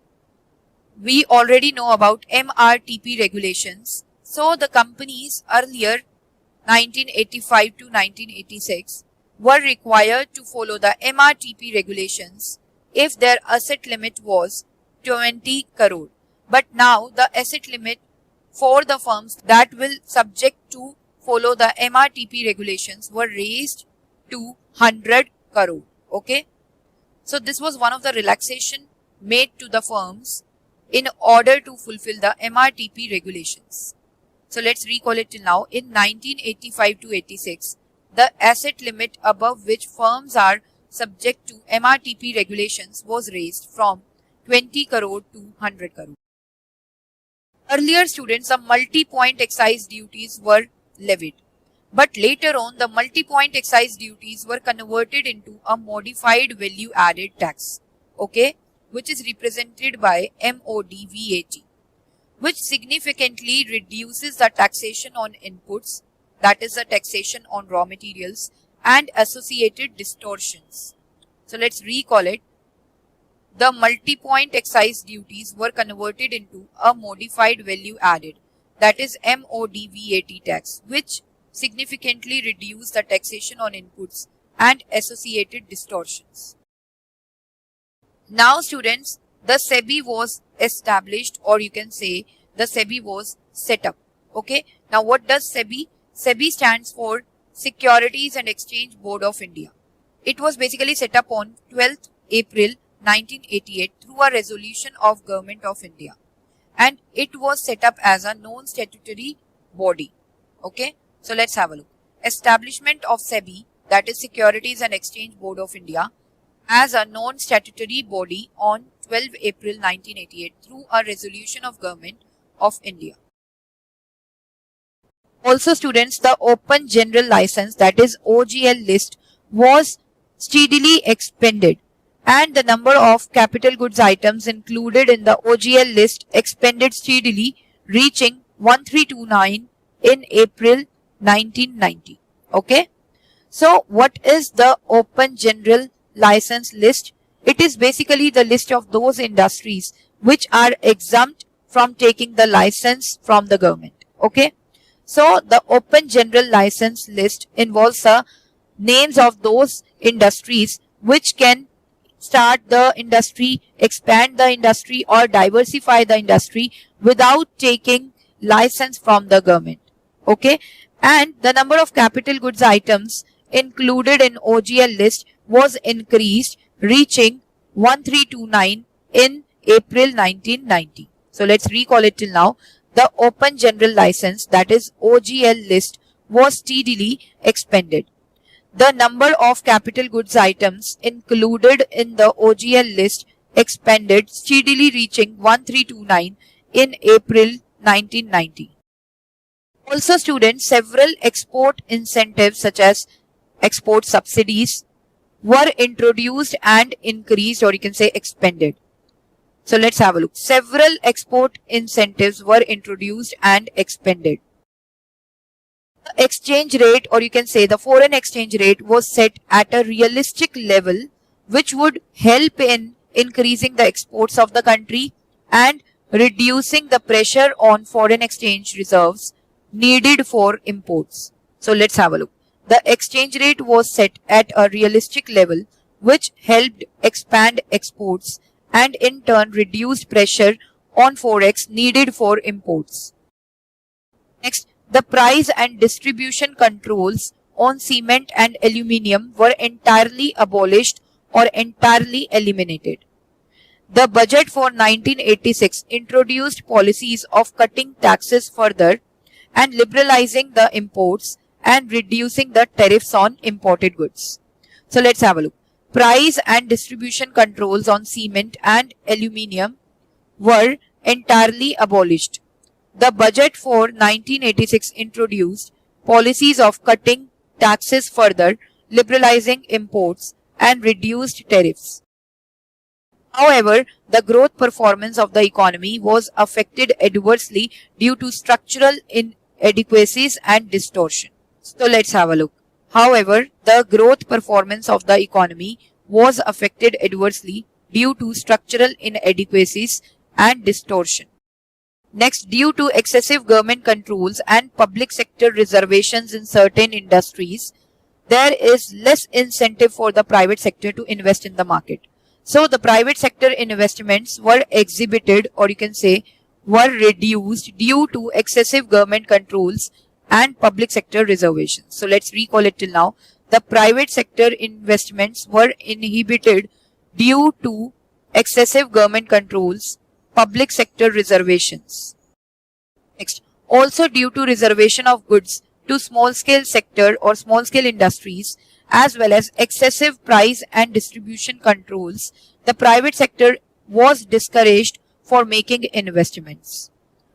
we already know about MRTP regulations. So the companies earlier 1985 to 1986 were required to follow the MRTP regulations if their asset limit was 20 crore. But now the asset limit for the firms that will subject to follow the MRTP regulations were raised to 100 crore. Okay. So this was one of the relaxation made to the firms in order to fulfill the MRTP regulations. So let's recall it till now. In 1985 to 86, the asset limit above which firms are subject to MRTP regulations was raised from 20 crore to 100 crore. Earlier students, the multi-point excise duties were levied. But later on, the multi-point excise duties were converted into a modified value added tax. Okay, which is represented by MOD-VAT, which significantly reduces the taxation on inputs, that is the taxation on raw materials and associated distortions. So let's recall it. The multi-point excise duties were converted into a modified value added, that is MOD-VAT tax, which significantly reduced the taxation on inputs and associated distortions. Now students, the SEBI was established, or you can say the SEBI was set up. Okay. Now what does SEBI? SEBI stands for Securities and Exchange Board of India. It was basically set up on 12th April 1988 through a resolution of Government of India. And it was set up as a non-statutory body. Okay. So let's have a look. Establishment of SEBI, that is Securities and Exchange Board of India, as a non-statutory body on 12 April 1988 through a resolution of Government of India. Also students, the Open General License, that is OGL list, was steadily expanded, and the number of capital goods items included in the OGL list expanded steadily, reaching 1329 in April 1990. Okay. So what is the Open General License list? It is basically the list of those industries which are exempt from taking the license from the government. Okay. So the Open General License list involves the names of those industries which can start the industry, expand the industry or diversify the industry without taking license from the government. Okay. And the number of capital goods items included in OGL list was increased, reaching 1329 in April 1990. So let's recall it till now. The Open General License, that is OGL list, was steadily expanded. The number of capital goods items included in the OGL list expanded, steadily reaching 1329 in April 1990. Also students, several export incentives such as export subsidies were introduced and increased, or you can say expanded. So let's have a look. Several export incentives were introduced and expanded. The exchange rate, or you can say the foreign exchange rate, was set at a realistic level which would help in increasing the exports of the country and reducing the pressure on foreign exchange reserves needed for imports. So let's have a look. The exchange rate was set at a realistic level which helped expand exports and in turn reduced pressure on forex needed for imports. Next, the price and distribution controls on cement and aluminium were entirely abolished or entirely eliminated. The budget for 1986 introduced policies of cutting taxes further and liberalizing the imports and reducing the tariffs on imported goods. So let's have a look. Price and distribution controls on cement and aluminium were entirely abolished. The budget for 1986 introduced policies of cutting taxes further, liberalizing imports, and reduced tariffs. However, the growth performance of the economy was affected adversely due to structural inadequacies and distortion. So let's have a look. However, the growth performance of the economy was affected adversely due to structural inadequacies and distortion. Next, due to excessive government controls and public sector reservations in certain industries, there is less incentive for the private sector to invest in the market. So the private sector investments were exhibited, or you can say were reduced due to excessive government controls and public sector reservations. So let's recall it till now. The private sector investments were inhibited due to excessive government controls, public sector reservations. Next, also due to reservation of goods to small scale sector or small scale industries, as well as excessive price and distribution controls, the private sector was discouraged for making investments.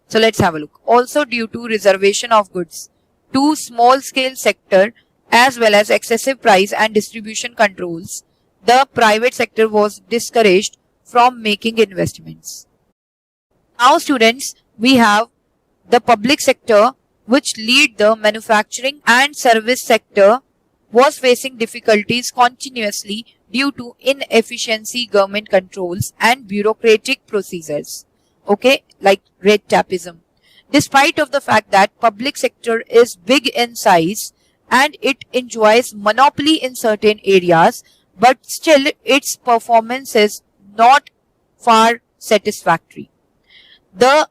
So let's have a look. Also due to reservation of goods to small scale sector as well as excessive price and distribution controls, the private sector was discouraged from making investments. Now students, we have the public sector, which lead the manufacturing and service sector, was facing difficulties continuously due to inefficiency government controls and bureaucratic procedures. Okay, like red tapeism. Despite of the fact that public sector is big in size and it enjoys monopoly in certain areas, but still its performance is not far satisfactory. The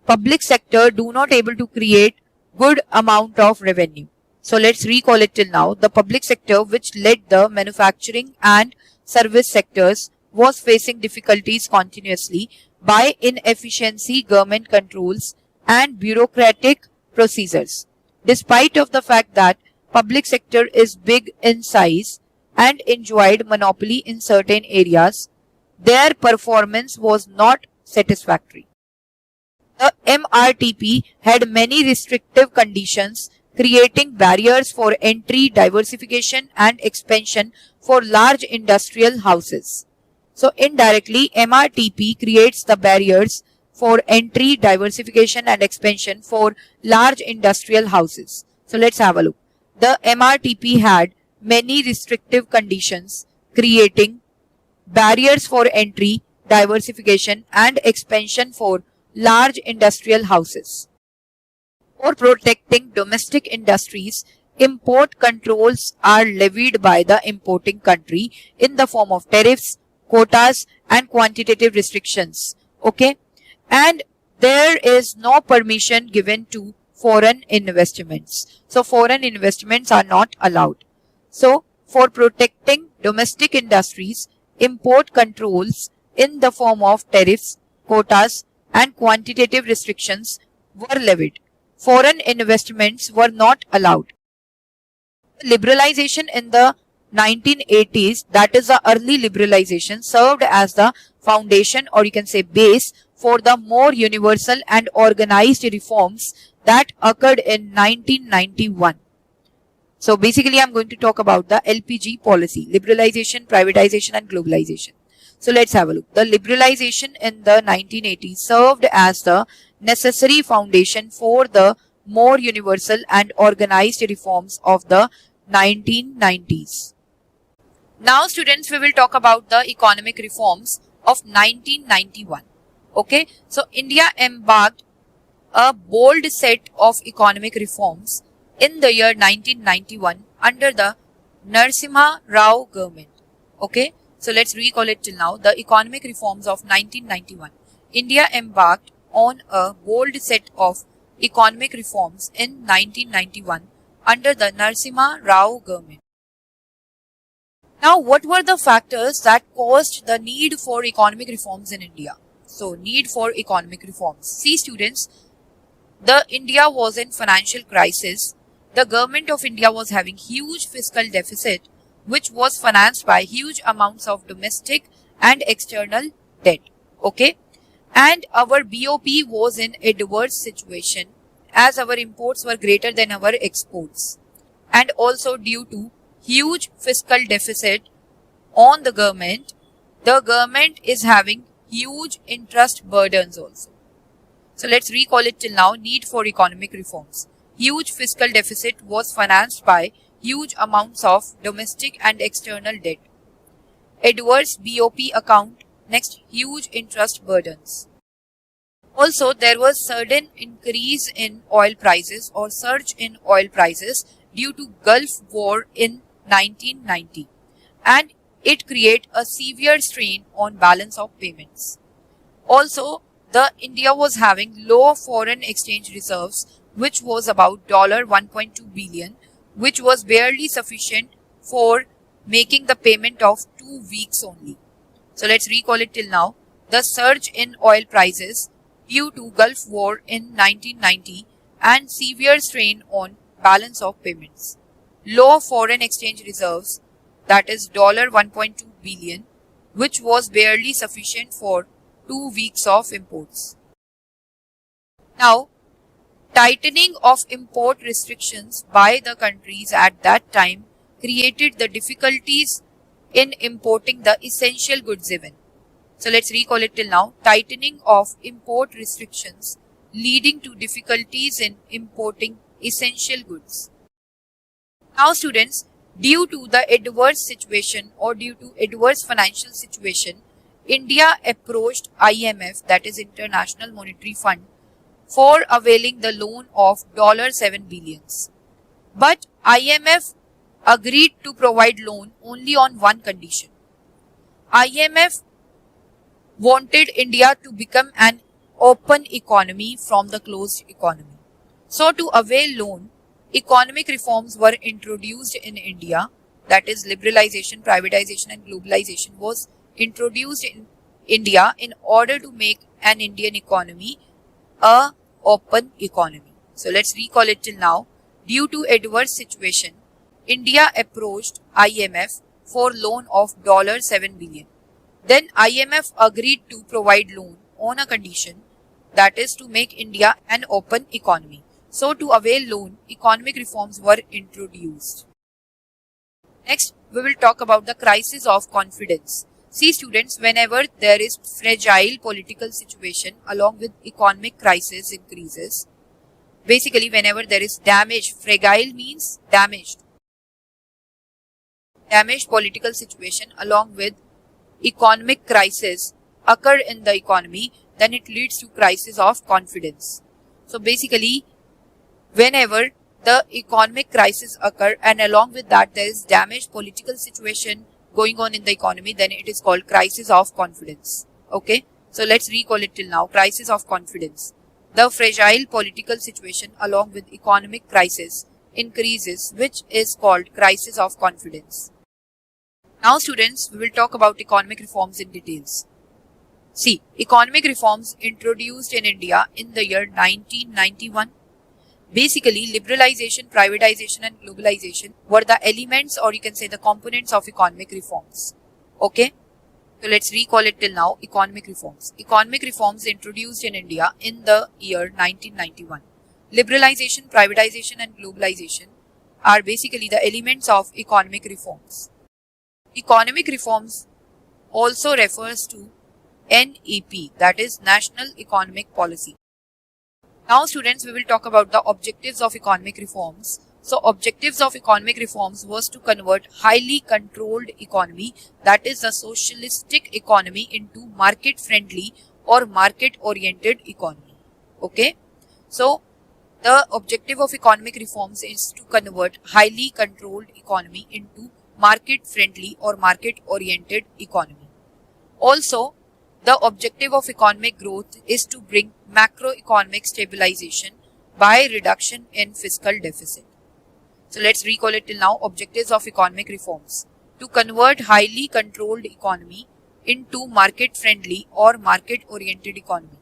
public sector do not able to create good amount of revenue. So let's recall it till now. The public sector, which led the manufacturing and service sectors, was facing difficulties continuously by inefficiency government controls and bureaucratic procedures. Despite of the fact that public sector is big in size and enjoyed monopoly in certain areas, their performance was not satisfactory. The MRTP had many restrictive conditions, creating barriers for entry, diversification and expansion for large industrial houses. So indirectly, MRTP creates the barriers for entry, diversification and expansion for large industrial houses. So let's have a look. The MRTP had many restrictive conditions, creating barriers for entry, diversification and expansion for large industrial houses. For protecting domestic industries, import controls are levied by the importing country in the form of tariffs, quotas and quantitative restrictions. Okay, and there is no permission given to foreign investments. So foreign investments are not allowed. So, for protecting domestic industries, import controls in the form of tariffs, quotas, and quantitative restrictions were levied. Foreign investments were not allowed. Liberalization in the 1980s, that is the early liberalization, served as the foundation, or you can say base, for the more universal and organized reforms that occurred in 1991. So basically I'm going to talk about the LPG policy: liberalization, privatization and globalization. So let's have a look. The liberalization in the 1980s served as the necessary foundation for the more universal and organized reforms of the 1990s. Now students, we will talk about the economic reforms of 1991. Okay, so India embarked a bold set of economic reforms in the year 1991 under the Narasimha Rao government. Okay, so let's recall it till now. The economic reforms of 1991. India embarked on a bold set of economic reforms in 1991 under the Narasimha Rao government. Now, what were the factors that caused the need for economic reforms in India? So, need for economic reforms. See students, the India was in financial crisis. The government of India was having huge fiscal deficit, which was financed by huge amounts of domestic and external debt. Okay, and our BOP was in adverse situation as our imports were greater than our exports, and also due to huge fiscal deficit on the government is having huge interest burdens also. So let's recall it till now. Need for economic reforms. Huge fiscal deficit was financed by huge amounts of domestic and external debt. Adverse BOP account. Next, huge interest burdens. Also, there was sudden increase in oil prices or surge in oil prices due to Gulf War in 1990, and it created a severe strain on balance of payments. Also, the India was having low foreign exchange reserves, which was about $1.2 billion, which was barely sufficient for making the payment of 2 weeks only. So let's recall it till now. The surge in oil prices due to Gulf War in 1990 and severe strain on balance of payments. Low foreign exchange reserves, that is $1.2 billion, which was barely sufficient for 2 weeks of imports. Now, tightening of import restrictions by the countries at that time created the difficulties in importing the essential goods even. So let's recall it till now. Tightening of import restrictions leading to difficulties in importing essential goods. Now students, due to the adverse situation or due to adverse financial situation, India approached IMF, that is International Monetary Fund, for availing the loan of $7 billion. But IMF agreed to provide loan only on one condition. IMF wanted India to become an open economy from the closed economy. So to avail loan, economic reforms were introduced in India, that is liberalization, privatization and globalization was introduced in India in order to make an Indian economy a open economy. So let's recall it till now. Due to adverse situation, India approached IMF for loan of $7 billion. Then IMF agreed to provide loan on a condition, that is to make India an open economy. So to avail loan, economic reforms were introduced. Next, we will talk about the crisis of confidence. See students, whenever there is fragile political situation along with economic crisis increases, basically whenever there is damage, fragile means damaged political situation along with economic crisis occur in the economy, then it leads to crisis of confidence. So basically, whenever the economic crisis occur and along with that there is damaged political situation going on in the economy, then it is called crisis of confidence. Okay, so let's recall it till now. Crisis of confidence. The fragile political situation along with economic crisis increases, which is called crisis of confidence. Now students, we will talk about economic reforms in details. See, economic reforms introduced in India in the year 1991. Basically, liberalization, privatization and globalization were the elements, or you can say the components of economic reforms. Okay? So let's recall it till now, economic reforms. Economic reforms introduced in India in the year 1991. Liberalization, privatization and globalization are basically the elements of economic reforms. Economic reforms also refers to NEP, that is National Economic Policy. Now students, we will talk about the objectives of economic reforms. So objectives of economic reforms was to convert highly controlled economy, that is a socialistic economy, into market friendly or market oriented economy. Okay. So the objective of economic reforms is to convert highly controlled economy into market friendly or market oriented economy. Also, the objective of economic growth is to bring macroeconomic stabilization by reduction in fiscal deficit. So let's recall it till now. Objectives of economic reforms: to convert highly controlled economy into market friendly or market oriented economy.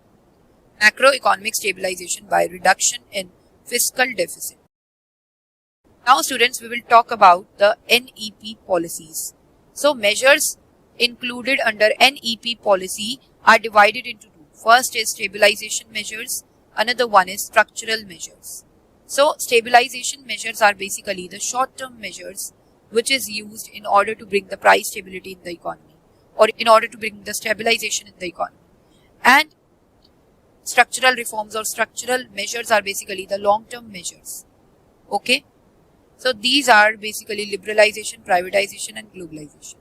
Macroeconomic stabilization by reduction in fiscal deficit. Now students, we will talk about the NEP policies. So measures included under NEP policy are divided into two. First is stabilization measures, another one is structural measures. So stabilization measures are basically the short-term measures which is used in order to bring the price stability in the economy, or in order to bring the stabilization in the economy. And structural reforms or structural measures are basically the long-term measures. Okay. So these are basically liberalization, privatization and globalization.